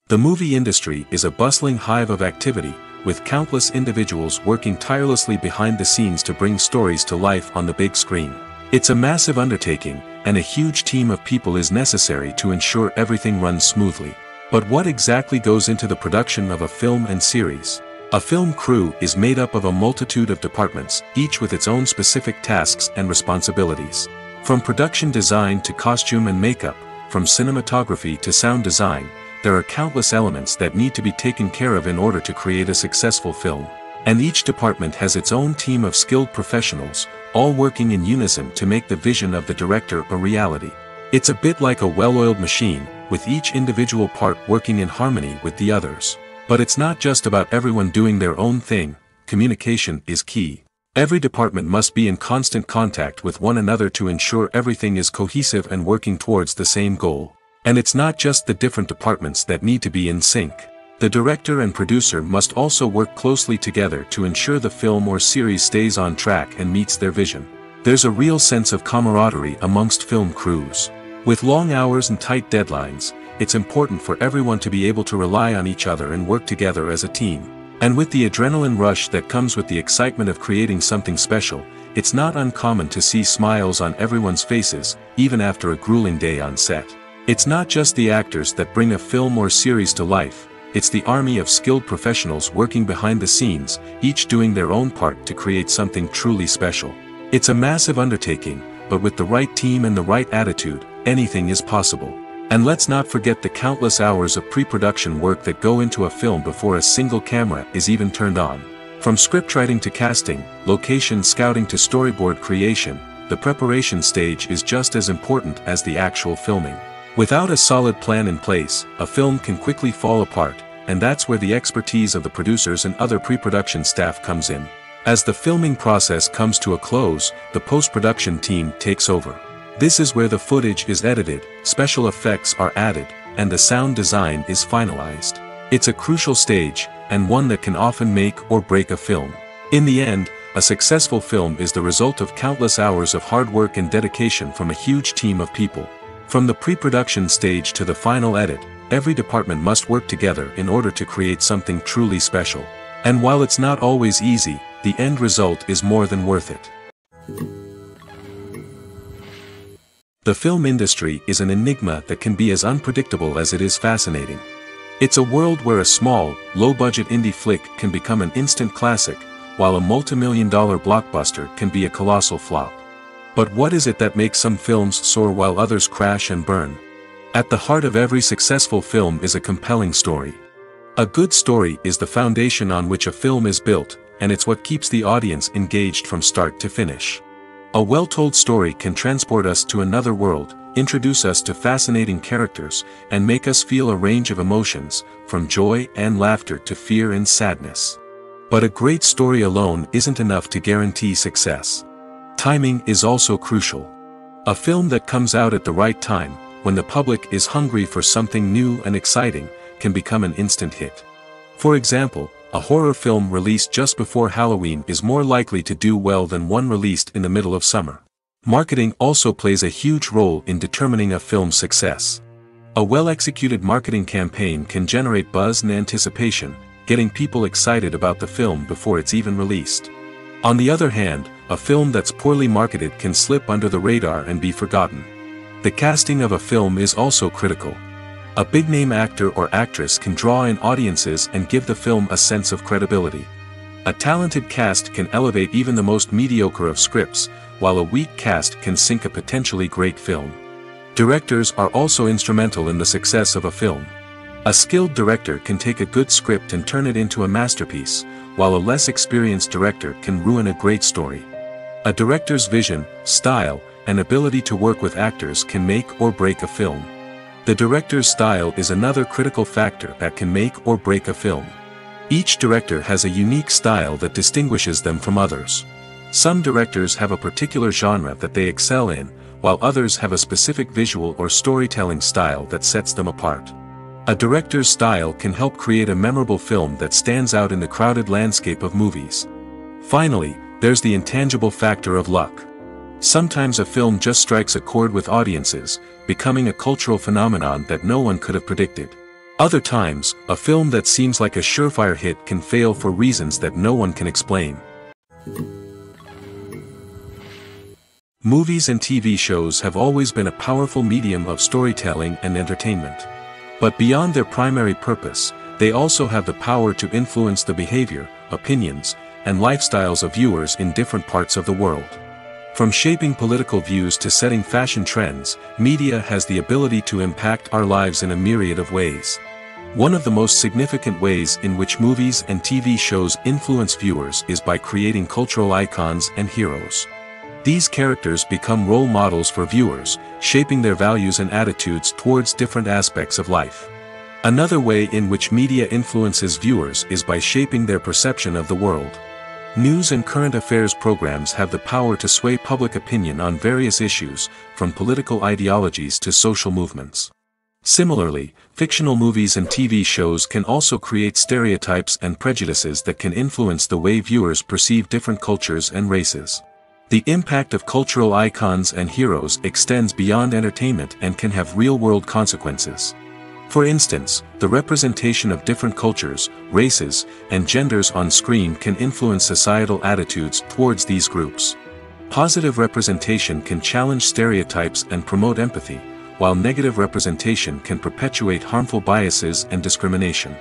The movie industry is a bustling hive of activity, with countless individuals working tirelessly behind the scenes to bring stories to life on the big screen. It's a massive undertaking, and a huge team of people is necessary to ensure everything runs smoothly. But what exactly goes into the production of a film and series? A film crew is made up of a multitude of departments, each with its own specific tasks and responsibilities. From production design to costume and makeup, from cinematography to sound design, there are countless elements that need to be taken care of in order to create a successful film. And each department has its own team of skilled professionals, all working in unison to make the vision of the director a reality. It's a bit like a well-oiled machine, with each individual part working in harmony with the others. But it's not just about everyone doing their own thing. Communication is key. Every department must be in constant contact with one another to ensure everything is cohesive and working towards the same goal. And it's not just the different departments that need to be in sync. The director and producer must also work closely together to ensure the film or series stays on track and meets their vision. There's a real sense of camaraderie amongst film crews. With long hours and tight deadlines, it's important for everyone to be able to rely on each other and work together as a team. And with the adrenaline rush that comes with the excitement of creating something special, it's not uncommon to see smiles on everyone's faces, even after a grueling day on set. It's not just the actors that bring a film or series to life, it's the army of skilled professionals working behind the scenes, each doing their own part to create something truly special. It's a massive undertaking, but with the right team and the right attitude, anything is possible. And let's not forget the countless hours of pre-production work that go into a film before a single camera is even turned on. From scriptwriting to casting, location scouting to storyboard creation, the preparation stage is just as important as the actual filming. Without a solid plan in place, a film can quickly fall apart, and that's where the expertise of the producers and other pre-production staff comes in. As the filming process comes to a close, the post-production team takes over. This is where the footage is edited, special effects are added, and the sound design is finalized. It's a crucial stage, and one that can often make or break a film. In the end, a successful film is the result of countless hours of hard work and dedication from a huge team of people. From the pre-production stage to the final edit, every department must work together in order to create something truly special. And while it's not always easy, the end result is more than worth it. The film industry is an enigma that can be as unpredictable as it is fascinating. It's a world where a small, low-budget indie flick can become an instant classic, while a multi-million-dollar blockbuster can be a colossal flop. But what is it that makes some films soar while others crash and burn? At the heart of every successful film is a compelling story. A good story is the foundation on which a film is built, and it's what keeps the audience engaged from start to finish. A well-told story can transport us to another world, introduce us to fascinating characters, and make us feel a range of emotions, from joy and laughter to fear and sadness. But a great story alone isn't enough to guarantee success. Timing is also crucial. A film that comes out at the right time, when the public is hungry for something new and exciting, can become an instant hit. For example, a horror film released just before Halloween is more likely to do well than one released in the middle of summer. Marketing also plays a huge role in determining a film's success. A well-executed marketing campaign can generate buzz and anticipation, getting people excited about the film before it's even released. On the other hand, a film that's poorly marketed can slip under the radar and be forgotten. The casting of a film is also critical. A big-name actor or actress can draw in audiences and give the film a sense of credibility. A talented cast can elevate even the most mediocre of scripts, while a weak cast can sink a potentially great film. Directors are also instrumental in the success of a film. A skilled director can take a good script and turn it into a masterpiece, while a less experienced director can ruin a great story. A director's vision, style, and ability to work with actors can make or break a film. The director's style is another critical factor that can make or break a film. Each director has a unique style that distinguishes them from others. Some directors have a particular genre that they excel in, while others have a specific visual or storytelling style that sets them apart. A director's style can help create a memorable film that stands out in the crowded landscape of movies. Finally, there's the intangible factor of luck. Sometimes a film just strikes a chord with audiences, becoming a cultural phenomenon that no one could have predicted. Other times, a film that seems like a surefire hit can fail for reasons that no one can explain. Movies and TV shows have always been a powerful medium of storytelling and entertainment. But beyond their primary purpose, they also have the power to influence the behavior, opinions, and lifestyles of viewers in different parts of the world. From shaping political views to setting fashion trends, media has the ability to impact our lives in a myriad of ways. One of the most significant ways in which movies and TV shows influence viewers is by creating cultural icons and heroes. These characters become role models for viewers, shaping their values and attitudes towards different aspects of life. Another way in which media influences viewers is by shaping their perception of the world. News and current affairs programs have the power to sway public opinion on various issues, from political ideologies to social movements. Similarly, fictional movies and TV shows can also create stereotypes and prejudices that can influence the way viewers perceive different cultures and races. The impact of cultural icons and heroes extends beyond entertainment and can have real-world consequences. For instance, the representation of different cultures, races, and genders on screen can influence societal attitudes towards these groups. Positive representation can challenge stereotypes and promote empathy, while negative representation can perpetuate harmful biases and discrimination.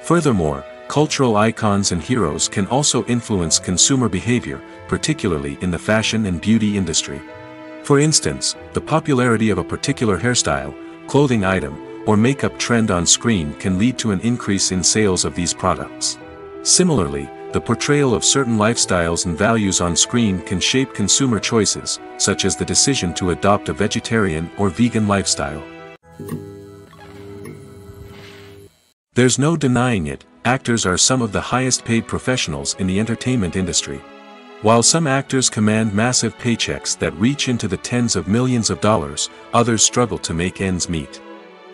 Furthermore, cultural icons and heroes can also influence consumer behavior, particularly in the fashion and beauty industry. For instance, the popularity of a particular hairstyle, clothing item, or makeup trend on screen can lead to an increase in sales of these products. Similarly, the portrayal of certain lifestyles and values on screen can shape consumer choices, such as the decision to adopt a vegetarian or vegan lifestyle. There's no denying it, actors are some of the highest paid professionals in the entertainment industry. While some actors command massive paychecks that reach into the tens of millions of dollars, others struggle to make ends meet.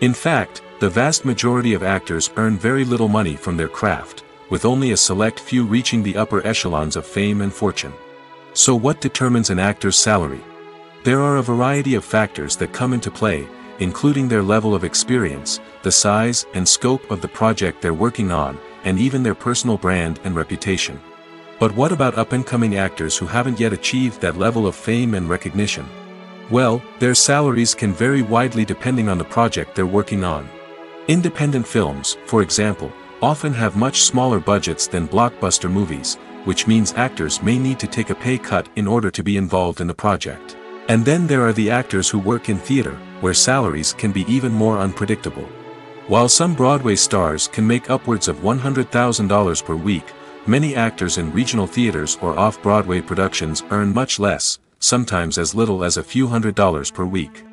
In fact, the vast majority of actors earn very little money from their craft, with only a select few reaching the upper echelons of fame and fortune. So what determines an actor's salary? There are a variety of factors that come into play, including their level of experience, the size and scope of the project they're working on, and even their personal brand and reputation. But what about up-and-coming actors who haven't yet achieved that level of fame and recognition? Well, their salaries can vary widely depending on the project they're working on. Independent films, for example, often have much smaller budgets than blockbuster movies, which means actors may need to take a pay cut in order to be involved in the project. And then there are the actors who work in theater, where salaries can be even more unpredictable. While some Broadway stars can make upwards of $100,000 per week, many actors in regional theaters or off-Broadway productions earn much less, sometimes as little as a few $100s per week.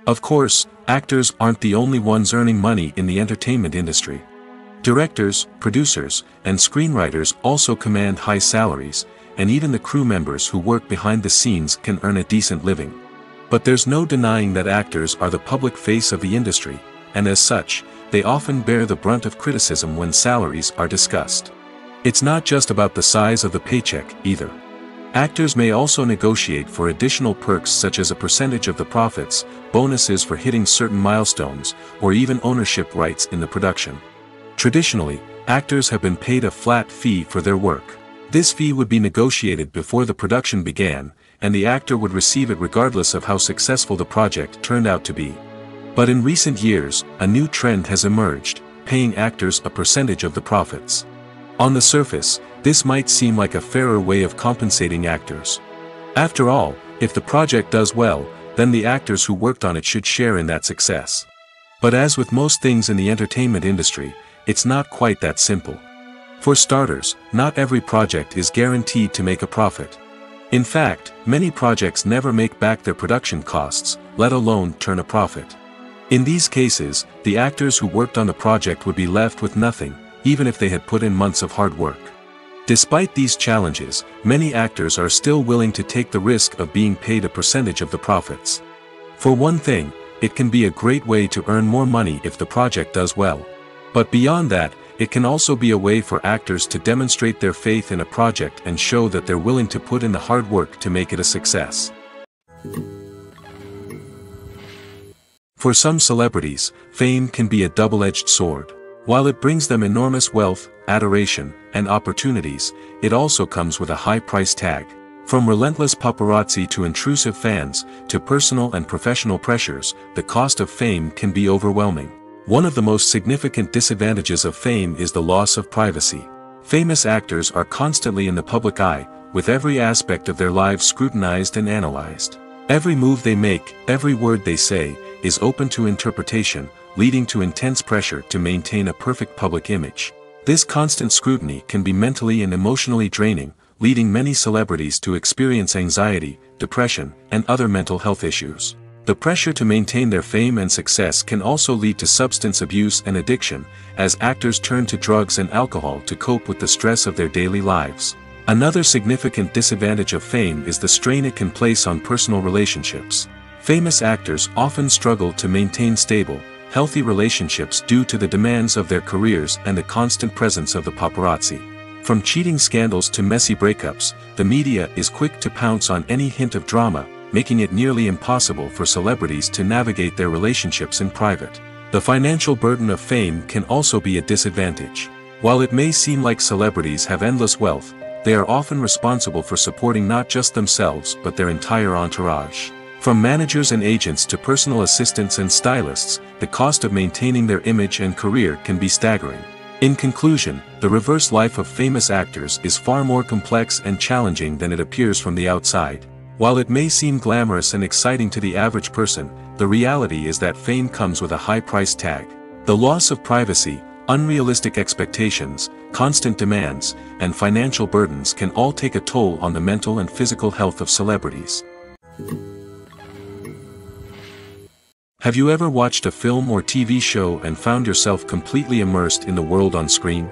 Of course, actors aren't the only ones earning money in the entertainment industry. Directors, producers, and screenwriters also command high salaries, and even the crew members who work behind the scenes can earn a decent living. But there's no denying that actors are the public face of the industry, and as such, they often bear the brunt of criticism when salaries are discussed. It's not just about the size of the paycheck, either. Actors may also negotiate for additional perks such as a percentage of the profits, bonuses for hitting certain milestones, or even ownership rights in the production. Traditionally, actors have been paid a flat fee for their work. This fee would be negotiated before the production began, and the actor would receive it regardless of how successful the project turned out to be. But in recent years, a new trend has emerged, paying actors a percentage of the profits. On the surface, this might seem like a fairer way of compensating actors. After all, if the project does well, then the actors who worked on it should share in that success. But as with most things in the entertainment industry, it's not quite that simple. For starters, not every project is guaranteed to make a profit. In fact, many projects never make back their production costs, let alone turn a profit. In these cases, the actors who worked on the project would be left with nothing, even if they had put in months of hard work. Despite these challenges, many actors are still willing to take the risk of being paid a percentage of the profits. For one thing, it can be a great way to earn more money if the project does well. But beyond that, it can also be a way for actors to demonstrate their faith in a project and show that they're willing to put in the hard work to make it a success. For some celebrities, fame can be a double-edged sword. While it brings them enormous wealth, adoration, and opportunities, it also comes with a high price tag. From relentless paparazzi to intrusive fans, to personal and professional pressures, the cost of fame can be overwhelming. One of the most significant disadvantages of fame is the loss of privacy. Famous actors are constantly in the public eye, with every aspect of their lives scrutinized and analyzed. Every move they make, every word they say, is open to interpretation, leading to intense pressure to maintain a perfect public image. This constant scrutiny can be mentally and emotionally draining, leading many celebrities to experience anxiety, depression, and other mental health issues. The pressure to maintain their fame and success can also lead to substance abuse and addiction, as actors turn to drugs and alcohol to cope with the stress of their daily lives. Another significant disadvantage of fame is the strain it can place on personal relationships. Famous actors often struggle to maintain stable, healthy relationships due to the demands of their careers and the constant presence of the paparazzi. From cheating scandals to messy breakups, the media is quick to pounce on any hint of drama, making it nearly impossible for celebrities to navigate their relationships in private. The financial burden of fame can also be a disadvantage. While it may seem like celebrities have endless wealth, they are often responsible for supporting not just themselves but their entire entourage. From managers and agents to personal assistants and stylists, the cost of maintaining their image and career can be staggering. In conclusion, the reverse life of famous actors is far more complex and challenging than it appears from the outside. While it may seem glamorous and exciting to the average person, the reality is that fame comes with a high price tag. The loss of privacy, unrealistic expectations, constant demands, and financial burdens can all take a toll on the mental and physical health of celebrities. Have you ever watched a film or TV show and found yourself completely immersed in the world on screen?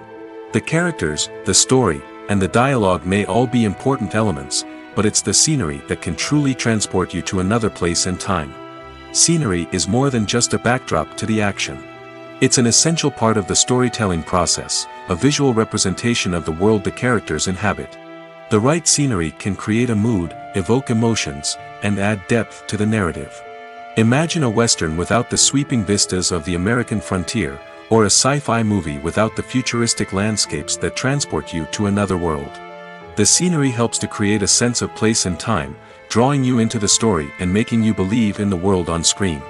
The characters, the story, and the dialogue may all be important elements, but it's the scenery that can truly transport you to another place and time. Scenery is more than just a backdrop to the action. It's an essential part of the storytelling process, a visual representation of the world the characters inhabit. The right scenery can create a mood, evoke emotions, and add depth to the narrative. Imagine a Western without the sweeping vistas of the American frontier, or a sci-fi movie without the futuristic landscapes that transport you to another world. The scenery helps to create a sense of place and time, drawing you into the story and making you believe in the world on screen.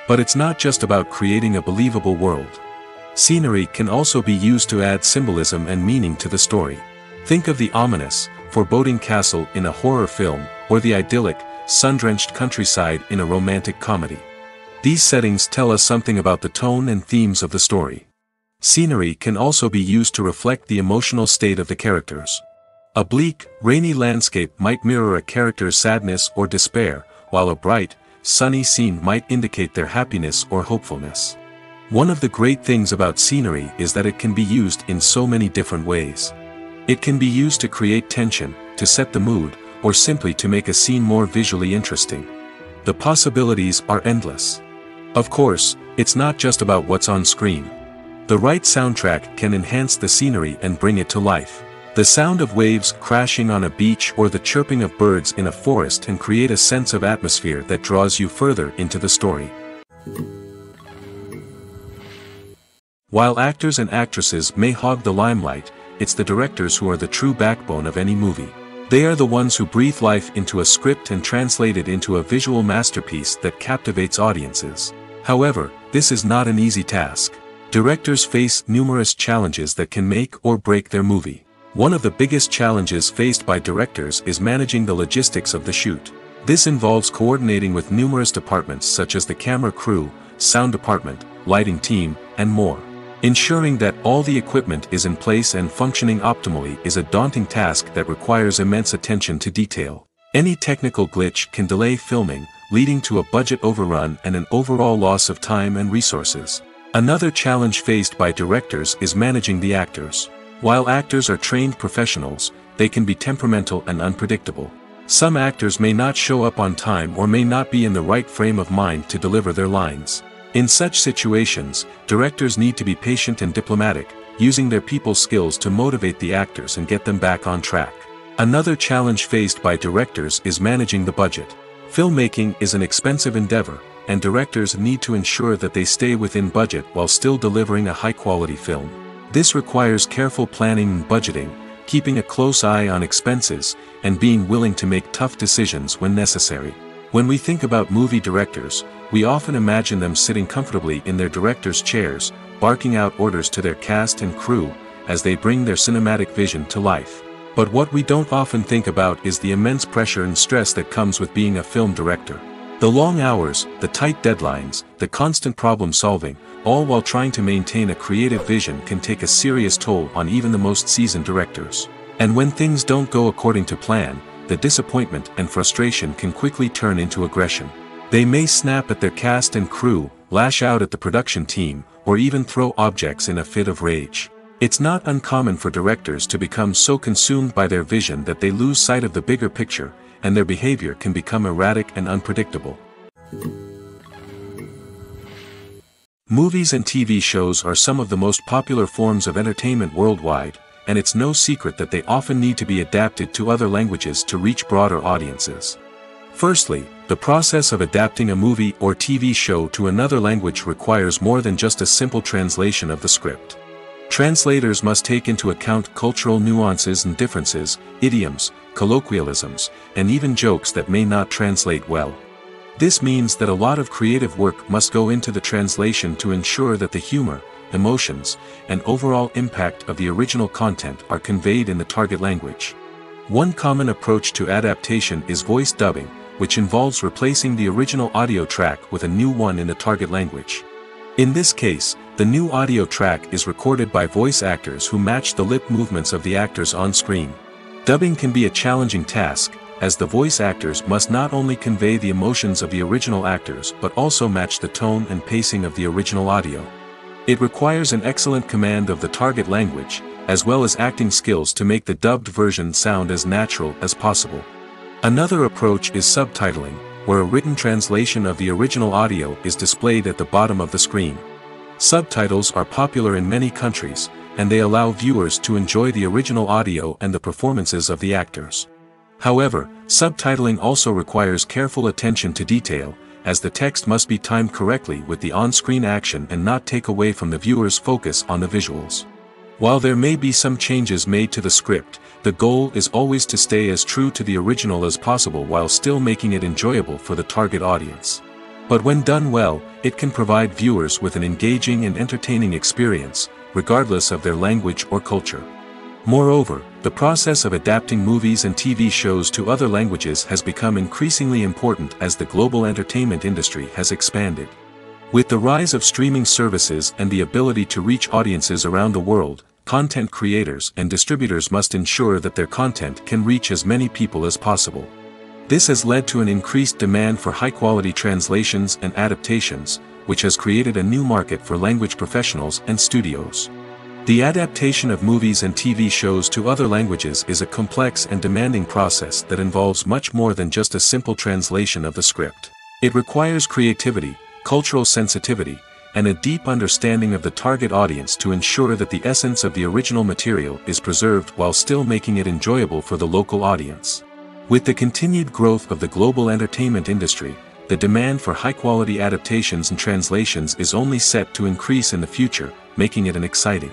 But it's not just about creating a believable world. Scenery can also be used to add symbolism and meaning to the story. Think of the ominous, foreboding castle in a horror film, or the idyllic, sun-drenched countryside in a romantic comedy. These settings tell us something about the tone and themes of the story. Scenery can also be used to reflect the emotional state of the characters. A bleak, rainy landscape might mirror a character's sadness or despair, while a bright, sunny scene might indicate their happiness or hopefulness. One of the great things about scenery is that it can be used in so many different ways. It can be used to create tension, to set the mood, or simply to make a scene more visually interesting. The possibilities are endless. Of course, it's not just about what's on screen. The right soundtrack can enhance the scenery and bring it to life. The sound of waves crashing on a beach or the chirping of birds in a forest can create a sense of atmosphere that draws you further into the story. While actors and actresses may hog the limelight, it's the directors who are the true backbone of any movie. They are the ones who breathe life into a script and translate it into a visual masterpiece that captivates audiences. However, this is not an easy task. Directors face numerous challenges that can make or break their movie. One of the biggest challenges faced by directors is managing the logistics of the shoot. This involves coordinating with numerous departments such as the camera crew, sound department, lighting team, and more. Ensuring that all the equipment is in place and functioning optimally is a daunting task that requires immense attention to detail. Any technical glitch can delay filming, leading to a budget overrun and an overall loss of time and resources. Another challenge faced by directors is managing the actors. While actors are trained professionals, they can be temperamental and unpredictable. Some actors may not show up on time or may not be in the right frame of mind to deliver their lines. In such situations, directors need to be patient and diplomatic, using their people skills to motivate the actors and get them back on track. Another challenge faced by directors is managing the budget. Filmmaking is an expensive endeavor, and directors need to ensure that they stay within budget while still delivering a high-quality film. This requires careful planning and budgeting, keeping a close eye on expenses, and being willing to make tough decisions when necessary. When we think about movie directors, we often imagine them sitting comfortably in their director's chairs, barking out orders to their cast and crew, as they bring their cinematic vision to life. But what we don't often think about is the immense pressure and stress that comes with being a film director. The long hours, the tight deadlines, the constant problem solving, all while trying to maintain a creative vision can take a serious toll on even the most seasoned directors. And when things don't go according to plan, the disappointment and frustration can quickly turn into aggression. They may snap at their cast and crew, lash out at the production team, or even throw objects in a fit of rage. It's not uncommon for directors to become so consumed by their vision that they lose sight of the bigger picture, and their behavior can become erratic and unpredictable. Movies and TV shows are some of the most popular forms of entertainment worldwide, and it's no secret that they often need to be adapted to other languages to reach broader audiences. Firstly, the process of adapting a movie or TV show to another language requires more than just a simple translation of the script. Translators must take into account cultural nuances and differences, idioms, colloquialisms, and even jokes that may not translate well. This means that a lot of creative work must go into the translation to ensure that the humor, emotions, and overall impact of the original content are conveyed in the target language. One common approach to adaptation is voice dubbing, which involves replacing the original audio track with a new one in the target language. In this case, the new audio track is recorded by voice actors who match the lip movements of the actors on screen. Dubbing can be a challenging task, as the voice actors must not only convey the emotions of the original actors but also match the tone and pacing of the original audio. It requires an excellent command of the target language, as well as acting skills to make the dubbed version sound as natural as possible. Another approach is subtitling, where a written translation of the original audio is displayed at the bottom of the screen. Subtitles are popular in many countries, and they allow viewers to enjoy the original audio and the performances of the actors. However, subtitling also requires careful attention to detail, as the text must be timed correctly with the on-screen action and not take away from the viewer's focus on the visuals. While there may be some changes made to the script, the goal is always to stay as true to the original as possible while still making it enjoyable for the target audience. But when done well, it can provide viewers with an engaging and entertaining experience, regardless of their language or culture. Moreover, the process of adapting movies and TV shows to other languages has become increasingly important as the global entertainment industry has expanded. With the rise of streaming services and the ability to reach audiences around the world, content creators and distributors must ensure that their content can reach as many people as possible. This has led to an increased demand for high-quality translations and adaptations, which has created a new market for language professionals and studios. The adaptation of movies and TV shows to other languages is a complex and demanding process that involves much more than just a simple translation of the script. It requires creativity, cultural sensitivity, and a deep understanding of the target audience to ensure that the essence of the original material is preserved while still making it enjoyable for the local audience. With the continued growth of the global entertainment industry, the demand for high-quality adaptations and translations is only set to increase in the future, making it an exciting